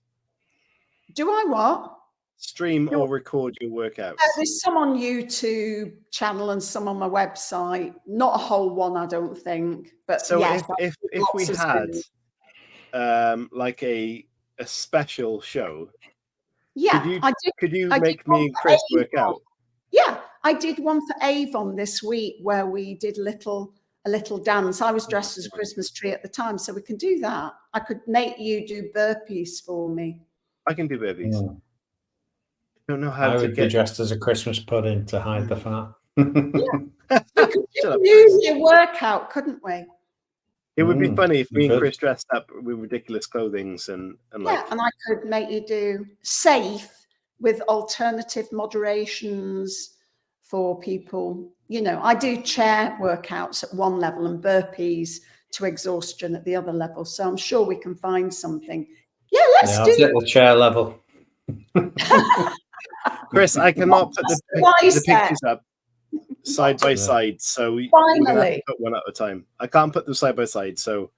Do I what? Stream or record your workouts? There's some on YouTube channel and some on my website. Not a whole one, I don't think. But so yes, if we had like a special show, could you make me and Chris work out? Yeah, I did one for Avon this week where we did a little dance. I was dressed as a Christmas tree at the time, so we can do that. I could make you do burpees for me. I can do burpees. Yeah. I don't know how I to would get be dressed as a Christmas pudding to hide the fat. Yeah. We could use your workout, couldn't we? It would be funny if me and Chris dressed up with ridiculous clothing and and I could make you do safe with alternative moderations for people. I do chair workouts at one level and burpees to exhaustion at the other level. So I'm sure we can find something. Yeah, let's do it. At the chair level. Chris, I cannot put the pictures up side by side, so we're gonna have to put one at a time. I can't put them side by side, so.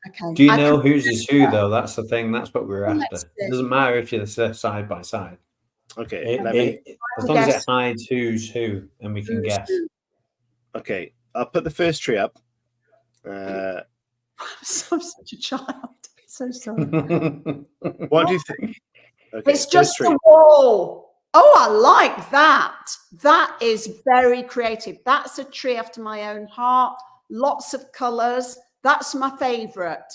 Okay. Do you know whose is who though? That's the thing. That's what we're after. It doesn't matter if you're side by side. Okay. As long as it hides who's who, and we can guess. Okay, I'll put the first tree up. I'm such a child. So sorry. What do you think? Okay, It's just tree. a wall. Oh, I like that. That is very creative. That's a tree after my own heart. Lots of colours. That's my favourite.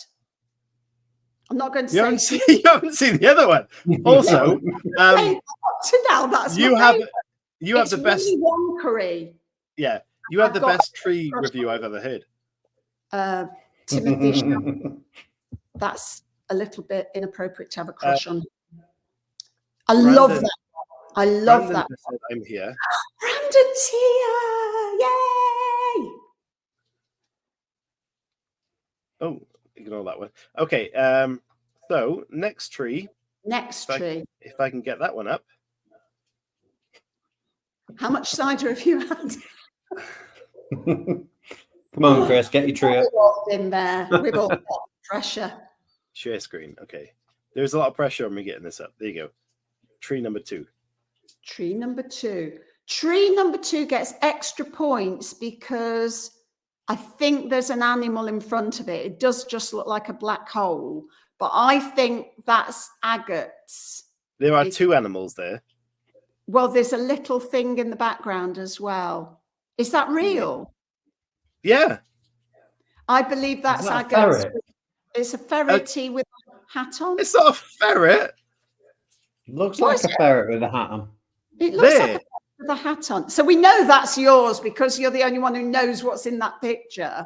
I'm not going to You say. haven't seen the other one. Also, now that's you my have favourite. you have It's the best. Willy Wonkery. Yeah, you have I've the got best tree review I've ever heard. Timothy. That's a little bit inappropriate to have a crush on. I love that. I love Brandon that. just said, I'm here. Brandon's here! Yay! Oh, ignore that one. Okay, so next tree. Next tree. If I can get that one up. How much cider have you had? Come on, Chris, get your tree up. We've all been there. We've all got pressure. Share screen. Okay. There's a lot of pressure on me getting this up. There you go. Tree number 2. Tree number 2. Tree number 2 gets extra points because I think there's an animal in front of it. It does just look like a black hole, but I think that's agates. There are 2 animals there. Well, there's a little thing in the background as well. Is that real? Yeah. I believe that's agates. Ferret? It's a ferret with a hat on. It's not a ferret. Looks like a ferret with a hat on. It looks like a ferret with a hat on. So we know that's yours because you're the only one who knows what's in that picture.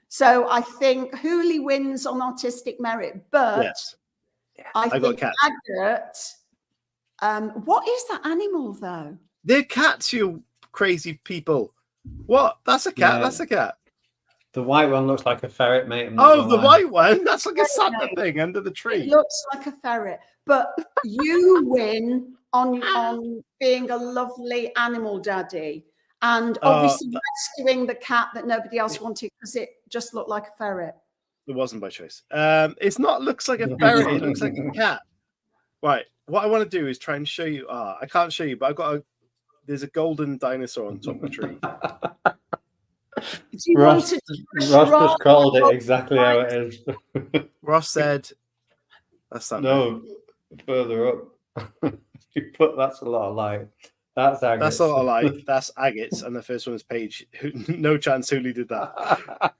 So I think Hooley wins on artistic merit, but yes. I got think cats. agate. What is that animal though? They're cats, you crazy people. What? That's a cat. Yeah. That's a cat. The white one looks like a ferret, mate. Oh, the white one? That's like a Santa thing under the tree. It looks like a ferret. But you win on being a lovely animal daddy and obviously rescuing the cat that nobody else wanted because it just looked like a ferret. It wasn't by choice. It's not looks like a ferret. It looks like a cat. Right. What I want to do is try and show you. I can't show you, but there's a golden dinosaur on top of the tree. Ross just called it exactly how it is. Ross said, "That's that." No, further up. You put that's a lot of light. That's agates. That's a lot of light. That's agates, and the first one is Paige. No chance Hooley did that.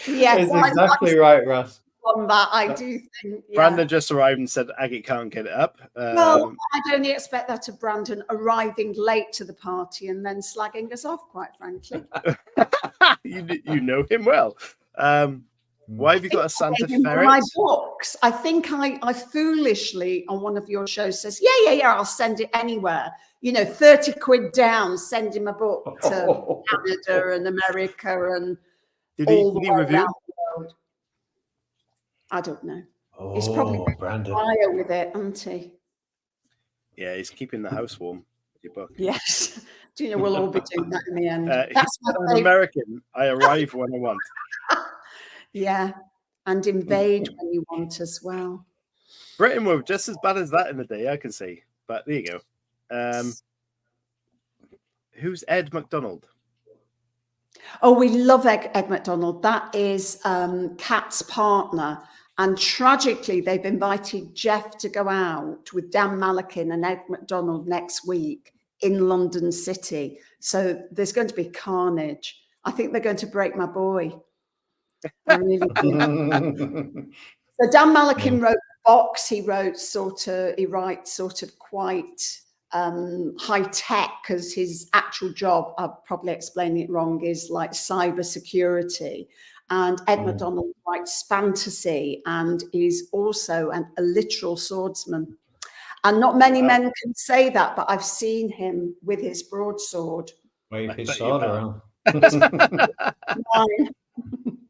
Yeah, it's exactly right, Ross. On that, I do think. Yeah. Brandon just arrived and said agate can't get it up. No, I'd only expect that of Brandon arriving late to the party and then slagging us off, quite frankly. you know him well. Why have you got a Santa ferret? My books. I think I foolishly on one of your shows says, yeah, I'll send it anywhere. 30 quid down, send him a book to Canada and America and did he review? I don't know. Oh, he's probably Brandon fire with it, isn't he? Yeah, he's keeping the house warm. Your book. Yes. Do you know we'll all be doing that in the end? That's my favorite. American. I arrive when I want. Yeah, and invade when you want as well. Britain were just as bad as that in the day, I can see. But there you go. Who's Ed McDonald? Oh, we love Ed McDonald. That is Kat's partner. And tragically, they've invited Jeff to go out with Dan Malakin and Ed McDonald next week in London City. So there's going to be carnage. I think they're going to break my boy. I really do. So Dan Malakin wrote Box. He writes sort of quite high tech because his actual job, I'm probably explaining it wrong, is like cyber security. And Ed McDonald writes fantasy and is also a literal swordsman. And not many men can say that, but I've seen him with his broadsword. Wave his sword around.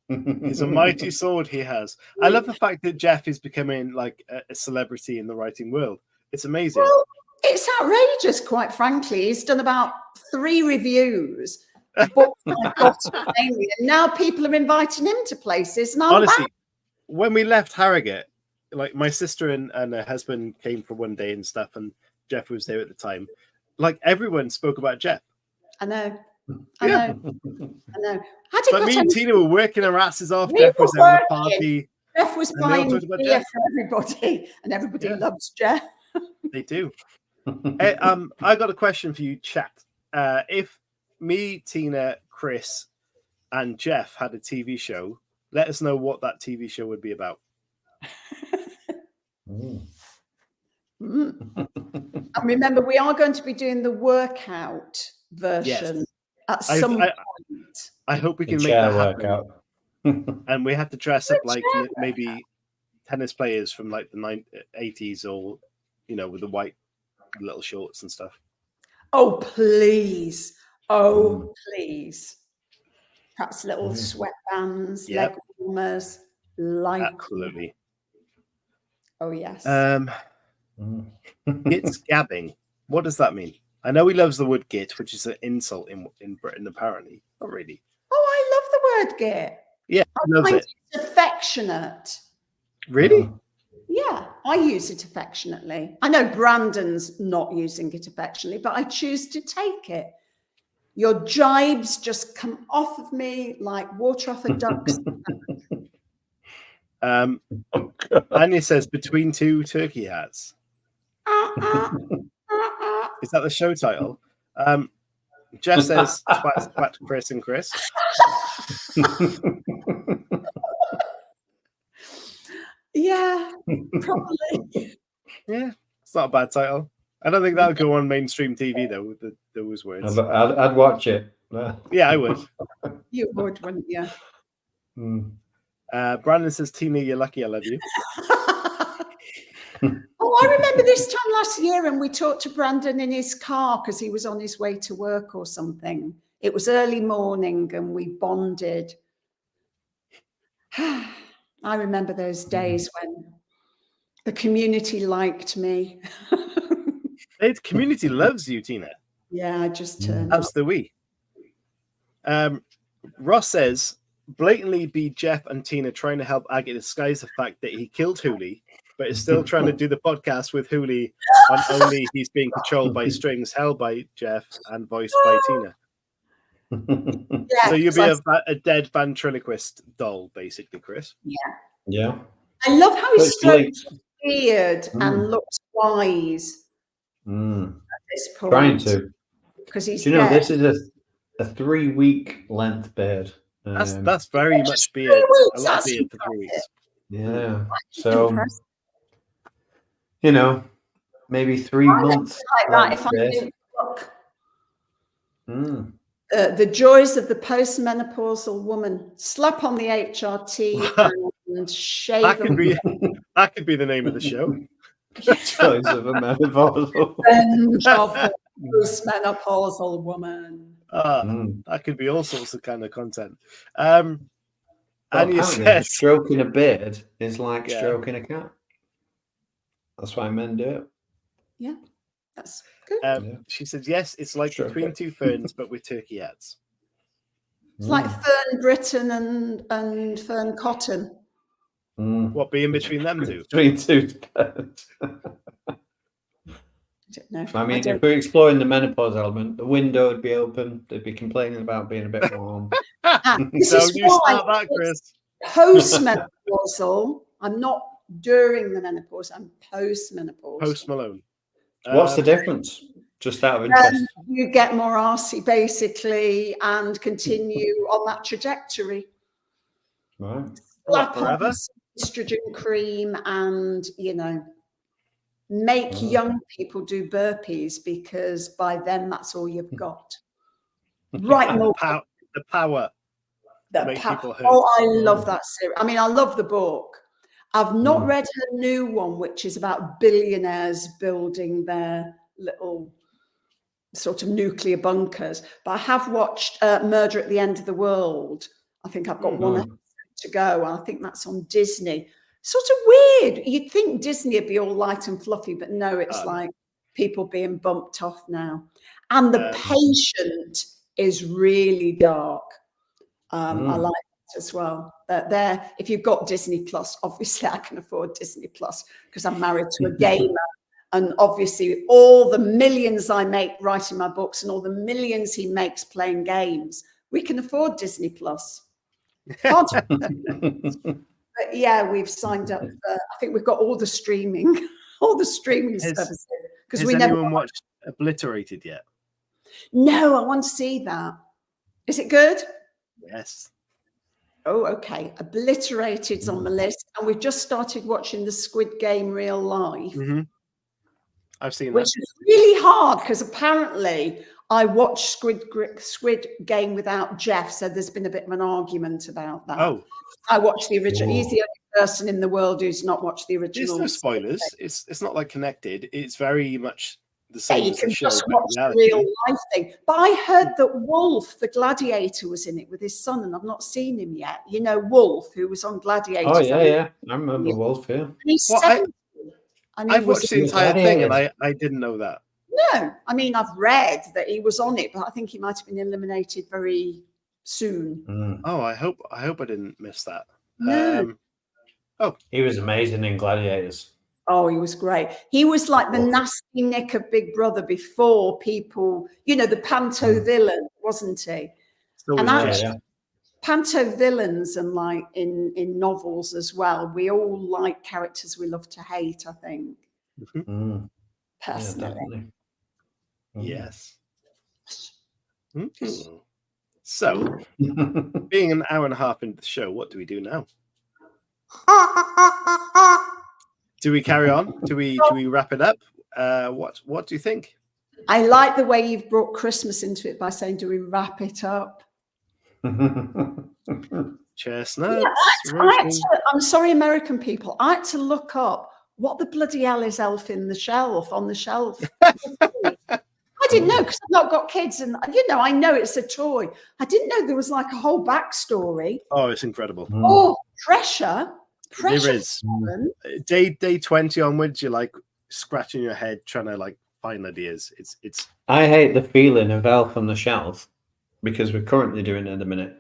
It's a mighty sword he has. I love the fact that Jeff is becoming like a celebrity in the writing world. It's amazing. Well, it's outrageous, quite frankly. He's done about 3 reviews of books I've got mainly, and now people are inviting him to places. And honestly, when we left Harrogate, like my sister and her husband came for one day and stuff, and Jeff was there at the time. Like everyone spoke about Jeff. I know. I know. But me and Tina were working our asses off. Jeff was having a party. Jeff was And they all buying talked about beer Jeff. for everybody, and everybody Yeah. loves Jeff. They do. Hey, I got a question for you, chat. If me, Tina, Chris, and Jeff had a TV show, let us know what that TV show would be about. Mm. And remember, we are going to be doing the workout version at some point. I hope we The can make chair that happen. workout. And we have to dress up like chair maybe tennis players from like the 80s, or with the white little shorts and stuff. Oh, please. Oh, please. Perhaps little sweatbands, Yep. leg warmers, light. Absolutely. Oh, yes. Git gabbing. What does that mean? I know he loves the word git, which is an insult in Britain, apparently. Not really. Oh, I love the word git. Yeah, he loves I it. It's affectionate. Really? Yeah, I use it affectionately. I know Brandon's not using it affectionately, but I choose to take it. Your jibes just come off of me like water off a duck's. Anya says between two turkey hats. Is that the show title? Jeff says twat to Chris and Chris. Yeah, probably. Yeah, it's not a bad title. I don't think that would go on mainstream TV though with those words. I'd watch it. Yeah, I would. You would, wouldn't you? Brandon says, Tina, you're lucky I love you. Oh, I remember this time last year, and we talked to Brandon in his car because he was on his way to work or something. It was early morning and we bonded. I remember those days when the community liked me. The community loves you, Tina. Yeah, I just turned up. As do we. Ross says, blatantly be Jeff and Tina trying to help Aggie disguise the fact that he killed Hooli, but is still trying to do the podcast with Hooli on only he's being controlled by strings held by Jeff and voiced by Tina. Yeah, So you'll be a dead ventriloquist doll, basically, Chris. Yeah. I love how he's Like, beard and looks wise at this point. trying to. Because he's Do you know, dead. this is a 3-week length beard. That's very much beard. 3 weeks, A lot of that's beard for 3 weeks. Yeah. So, Impressive. maybe 3 I months. like that. If I length do look. beard. The joys of the postmenopausal woman. Slap on the HRT and shave That could them. be the name of the show. Choice of a menopausal. Revenge of the postmenopausal woman. That could be all sorts of kind of content. Well, And you apparently, said, stroking a beard is like Yeah. stroking a cat. That's why men do it. Yeah, that's good. she said, yes, it's like Sure. between two ferns, but with turkey hats. It's like Fern Britton and Fern Cotton. What be in between them two? Between two birds. I don't know. I mean, don't- if we're exploring the menopause element, the window would be open. They'd be complaining about being a bit warm. This So is you start why that, Chris. postmenopausal. I'm not during the menopause. I'm postmenopausal. Post Malone. What's the difference? Just out of interest. You get more arsey basically and continue on that trajectory. Right. Slap forever? on some estrogen cream and make young people do burpees because by then that's all you've got. Right, more The power. the make power. people hurt. Oh, I love that series. I mean, I love the book. I've not read her new one, which is about billionaires building their little sort of nuclear bunkers. But I have watched Murder at the End of the World. I think I've got one episode to go. And I think that's on Disney. Sort of weird. You'd think Disney would be all light and fluffy, but no, it's like people being bumped off now. And the patient is really dark. I like that as well. There, if you've got Disney Plus, obviously I can afford Disney Plus because I'm married to a gamer. And obviously all the millions I make writing my books and all the millions he makes playing games, we can afford Disney Plus. Can't But yeah, we've signed up for, I think we've got all the streaming, all the streaming Has- services. Because Has we never. anyone watched Obliterated yet? No, I want to see that. Is it good? Yes. Oh, okay. Obliterated's on the list, and we've just started watching the Squid Game real life, I've seen which that. is really hard because apparently I watched Squid Game without Jeff, so there's been a bit of an argument about that. Oh, I watched the original. He's the only person in the world who's not watched the there's original. no spoilers. It's not like connected. It's very much the same You as the can show. just but watch the reality. real life thing. But I heard that Wolf, the gladiator, was in it with his son, and I've not seen him yet. You know, Wolf, who was on Gladiator. Oh yeah. I remember Wolf. Yeah. He's Well, 70. And he I've was watched the entire thing, and I didn't know that. No, I mean, I've read that he was on it, but I think he might have been eliminated very soon. Oh, I hope I didn't miss that. No. He was amazing in Gladiators. Oh, he was great. He was like the nasty Nick of Big Brother before people, you know, the panto villain, wasn't he? Still And was actually, panto villains and like in novels as well, we all like characters we love to hate, I think, personally. Yes. So, being an hour and a half into the show, what do we do now? Do we carry on? Do we wrap it up? What do you think? I like the way you've brought Christmas into it by saying, do we wrap it up? Chestnuts. I'm sorry, American people. I had to look up what the bloody hell is Elf on the Shelf. I didn't know because I've not got kids, and you know, I know it's a toy. I didn't know there was like a whole backstory. Oh, it's incredible. Oh, pressure. There is. Day 20 onwards, you're like scratching your head trying to like find ideas. It's. I hate the feeling of Elf on the Shelf because we're currently doing it at the minute.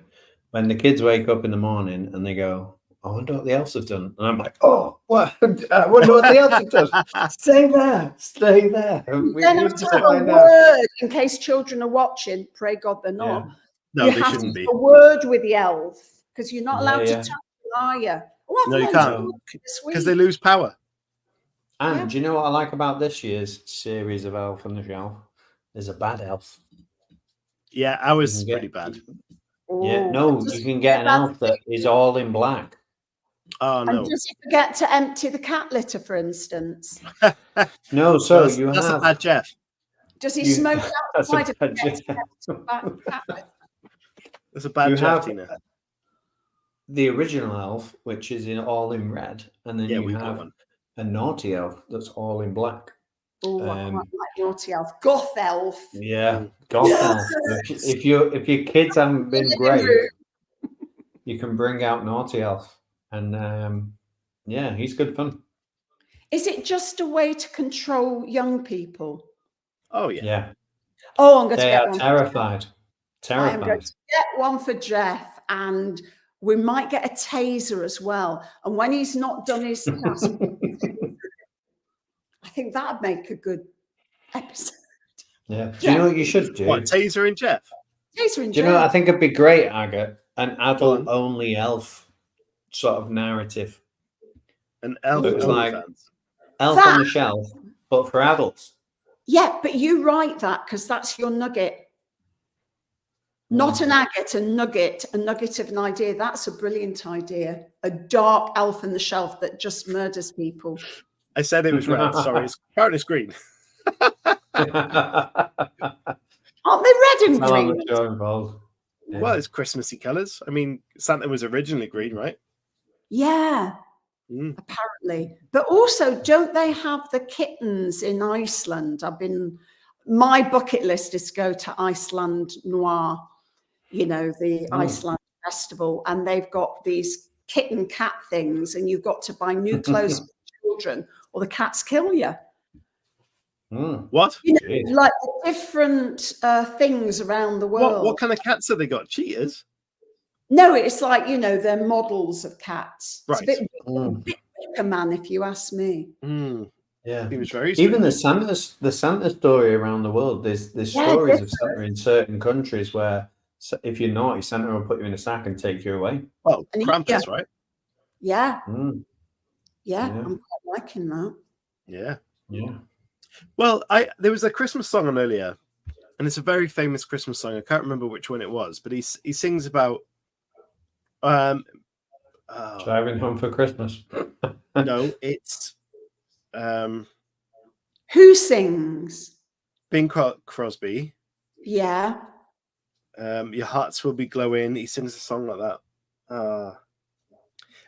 When the kids wake up in the morning and they go, I wonder what the elves have done. And I'm like, oh, what? I wonder what the elves have done. Stay there. Then have to have a word in case children are watching. Pray God they're not. Yeah. No, you they have shouldn't to be. have a word with the elf because you're not allowed to touch them, are you? Oh, No, you can't because they lose power. And do you know what I like about this year's series of Elf on the Shelf? There's a bad elf. Yeah, ours is pretty bad. Yeah, no, you can get an elf that is all in black. Oh no! And does he forget to empty the cat litter, for instance? No, so that's, you that's have. a bad Jeff. Does he smoke outside of bad the cat litter? That's a bad Jeff, Tina. The original elf, which is all in red, and then you have a naughty elf that's all in black. Oh, I quite like naughty elf. Goth elf. Yeah, goth elf. If your kids haven't been great, you can bring out naughty elf, and yeah, he's good fun. Is it just a way to control young people? Oh yeah. Yeah. Oh, I'm going to get one. Terrified. I'm going to get one for Jeff, and we might get a taser as well. And when he's not done his task, I think that'd make a good episode. Yeah. Do you know what you should do? What, taser and Jeff? Taser and Jeff. Do you know what I think it'd be great, Aga? An adult-only elf sort of narrative. An elf like Elf on the Shelf, but for adults. Yeah, but you write that because that's your nugget. Not an agate, a nugget of an idea. That's a brilliant idea. A dark Elf on the Shelf that just murders people. I said it was red. Sorry, it's green. Aren't they red and green? Yeah. Well, it's Christmassy colours. I mean, Santa was originally green, right? Yeah, apparently. But also, don't they have the kittens in Iceland? My bucket list is to go to Iceland Noir, you know, the Iceland festival, and they've got these kitten cat things, and you've got to buy new clothes for children or the cats kill you. What? You know, like the different things around the world. What kind of cats have they got? Cheetahs? No, it's like, you know, they're models of cats. Right. It's a bit Wicker Man, if you ask me. Yeah, it was very even the Santa story around the world. There's stories of Santa in certain countries where if you're naughty, Santa will put you in a sack and take you away. Well, Krampus, right? Yeah. Mm, Yeah. Yeah. I'm quite liking that. Yeah. yeah. Well, there was a Christmas song on earlier, and it's a very famous Christmas song. I can't remember which one it was, but he sings about Driving home for Christmas. no, it's Who sings? Bing Crosby. Yeah. Your hearts will be glowing. He sings a song like that.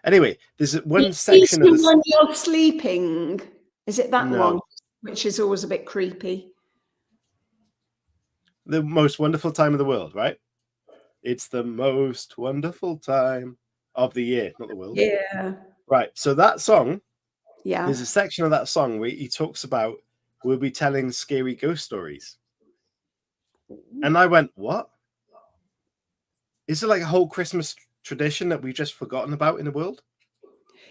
Anyway, there's one section of this. When you're sleeping, is it that No. one? Which is always a bit creepy. The most wonderful time of the world, right? It's the most wonderful time of the year, not the world. Yeah. Right. So that song, Yeah. there's a section of that song where he talks about we'll be telling scary ghost stories. And I went, what? Is it like a whole Christmas tradition that we've just forgotten about in the world?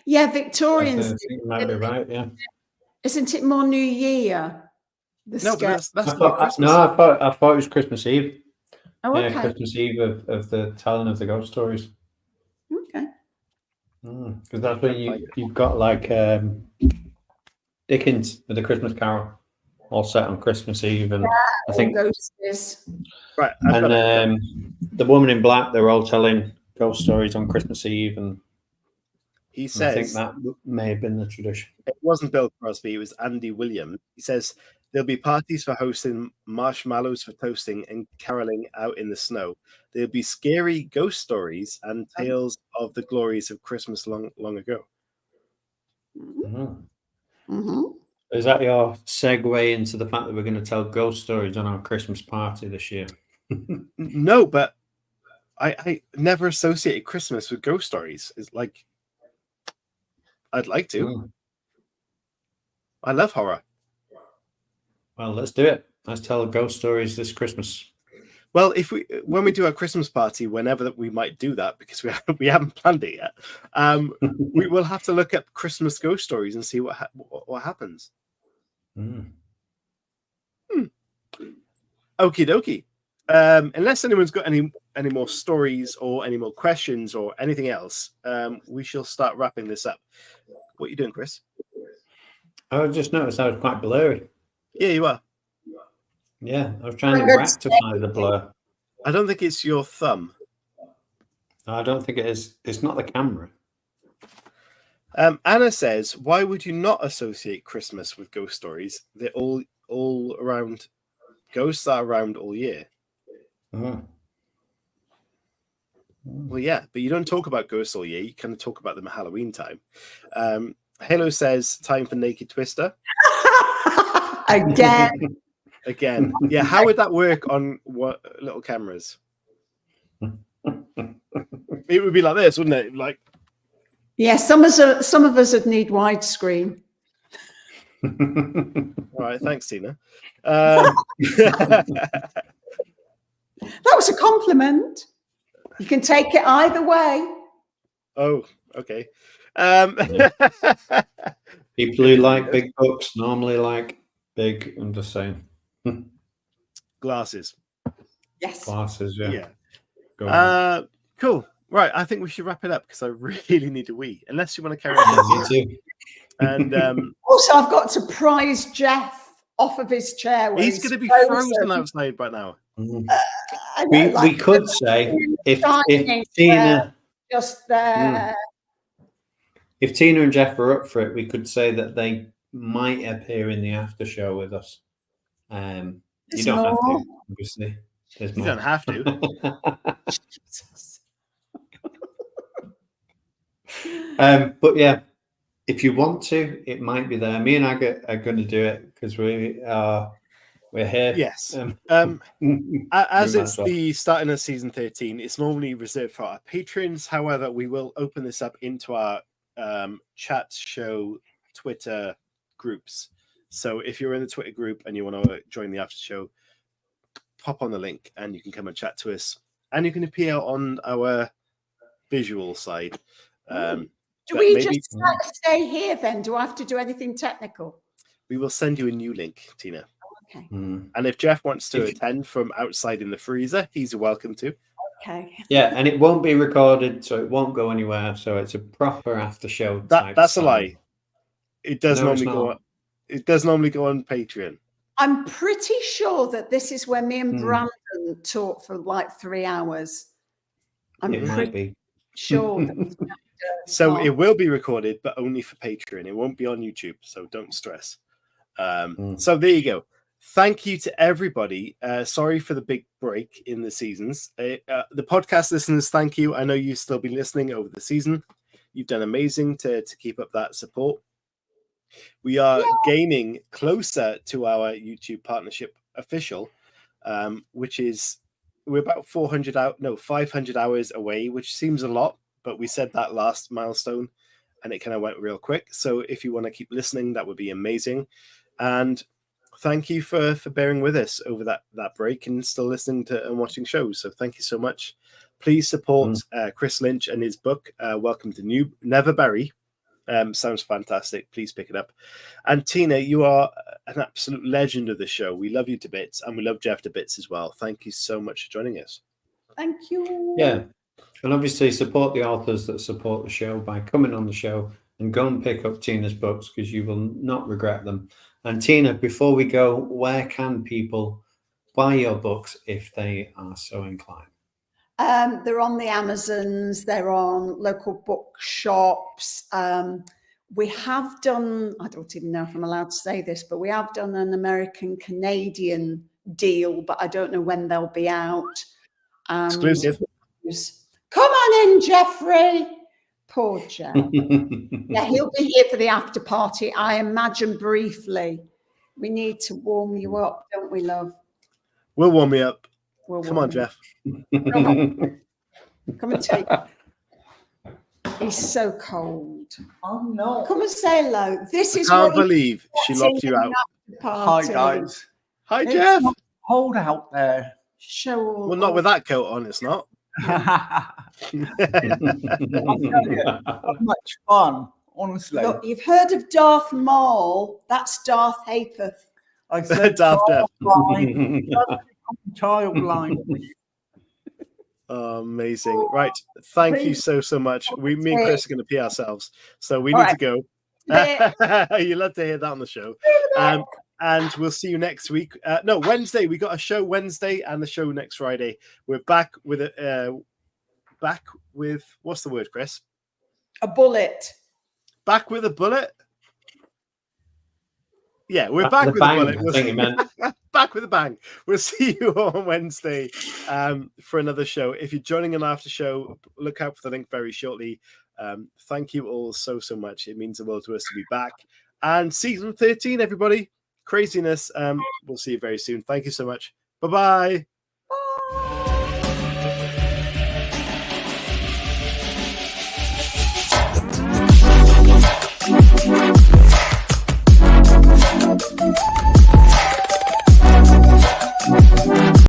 Yeah, I Victorians. think you might be right, yeah. Isn't it more New Year? No, but that's I not thought, Christmas. no, I thought it was Christmas Eve. Oh, Yeah, okay. Christmas Eve of the telling of the ghost stories. Okay. Because that's when you've got like Dickens with the Christmas Carol all set on Christmas Eve, and I think ghosts. Right. and the Woman in Black, they're all telling ghost stories on Christmas Eve, and he I think says that may have been the tradition. it wasn't Bill Crosby, it was Andy Williams. He says there'll be parties for hosting, marshmallows for toasting, and caroling out in the snow. There'll be scary ghost stories and tales of the glories of Christmas long ago. Mm-hmm. Is that your segue into the fact that we're going to tell ghost stories on our Christmas party this year? No, but I never associated Christmas with ghost stories. It's like I'd like to. I love horror. Well, let's do it. Let's tell ghost stories this Christmas. Well, when we do our Christmas party, whenever that we might do that, because we haven't planned it yet, we will have to look up Christmas ghost stories and see what happens. Okie dokie. Unless anyone's got any more stories or any more questions or anything else, we shall start wrapping this up. What are you doing, Chris? I just noticed I was quite blurry. Yeah, you are. Yeah, I was trying to rectify the blur. I don't think it's your thumb. I don't think it is. It's not the camera. Anna says, "Why would you not associate Christmas with ghost stories? They're all around. Ghosts are around all year." Well, yeah, but you don't talk about ghosts all year. You kind of talk about them at Halloween time. Halo says, "Time for Naked Twister." Again. Yeah, how would that work on what little cameras? It would be like this, wouldn't it? Like, yeah, some of us would need widescreen. all right, thanks, Tina. That was a compliment. You can take it either way. Oh, okay. People who like big books normally like big. I'm just saying. Glasses. Yes. Glasses. Yeah. Cool. Right. I think we should wrap it up because I really need to wee. Unless you want to carry on. Me too. And also, I've got to prise Jeff off of his chair. He's going to be frozen outside by now. We could say if Tina just there. If Tina and Jeff are up for it, we could say that they might appear in the after show with us. You don't have to, obviously. You don't have to. But yeah, if you want to, it might be there. Me and Aga are going to do it because we're here. Yes. As it's the starting of season 13, it's normally reserved for our patrons. However, we will open this up into our chat show Twitter groups. So if you're in the Twitter group and you want to join the after show, pop on the link and you can come and chat to us. And you can appear on our visual side. Do we just stay here then? Do I have to do anything technical? We will send you a new link, Tina. Okay. And if Jeff wants to attend from outside in the freezer, he's welcome to. Okay. Yeah, and it won't be recorded, so it won't go anywhere. So it's a proper after show. That's a lie. It does No, it's normally go. not. It does normally go on Patreon. I'm pretty sure that this is where me and Hmm. Brandon talk for like 3 hours. I'm It might pretty be. sure. So it will be recorded, but only for Patreon. It won't be on YouTube, so don't stress. So there you go. Thank you to everybody. Sorry for the big break in the seasons. The podcast listeners, thank you. I know you've still been listening over the season. You've done amazing to keep up that support. We are gaining closer to our YouTube partnership official, which is we're about 500 hours away, which seems a lot, but we said that last milestone and it kind of went real quick. So if you want to keep listening, that would be amazing. And thank you for bearing with us over that break and still listening to and watching shows. So thank you so much. Please support Chris Lynch and his book, Welcome to Never Bury. Sounds fantastic. Please pick it up. And Tina, you are an absolute legend of the show. We love you to bits, and we love Jeff to bits as well. Thank you so much for joining us. Thank you. Yeah. And obviously support the authors that support the show by coming on the show and go and pick up Tina's books because you will not regret them. And Tina, before we go, where can people buy your books if they are so inclined? They're on the Amazons, they're on local bookshops. We have done, I don't even know if I'm allowed to say this, but we have done an American-Canadian deal, but I don't know when they'll be out. Exclusive. Come on in, Jeffrey. Poor Jeff. Yeah, he'll be here for the after party, I imagine, briefly. We need to warm you up, don't we, love? We'll warm me up. We'll Come warm on, you. Jeff. Come and take. He's so cold. Oh no. Come and say hello. This is Can't what you believe she locked you out. Hi party. guys. Hi, It's Jeff. not cold out there. Show all. Well, not with that coat on, it's not. Much fun, honestly. Look, you've heard of Darth Maul. That's Darth Hapeth. I said Daft Deaf. childline. Oh, amazing. Right. Thank you so much. Me and Chris are going to pee ourselves. So we need to go. You love to hear that on the show. And we'll see you next week. No, Wednesday. We got a show Wednesday and the show next Friday. We're back with what's the word, Chris? A bullet. Back with a bullet? Yeah, we're back with a bullet. I think you meant. Back with a bang. We'll see you on Wednesday for another show. If you're joining an after show, look out for the link very shortly. Thank you all so much. It means the world to us to be back. And season 13, everybody. Craziness. We'll see you very soon. Thank you so much. Bye-bye. Bye.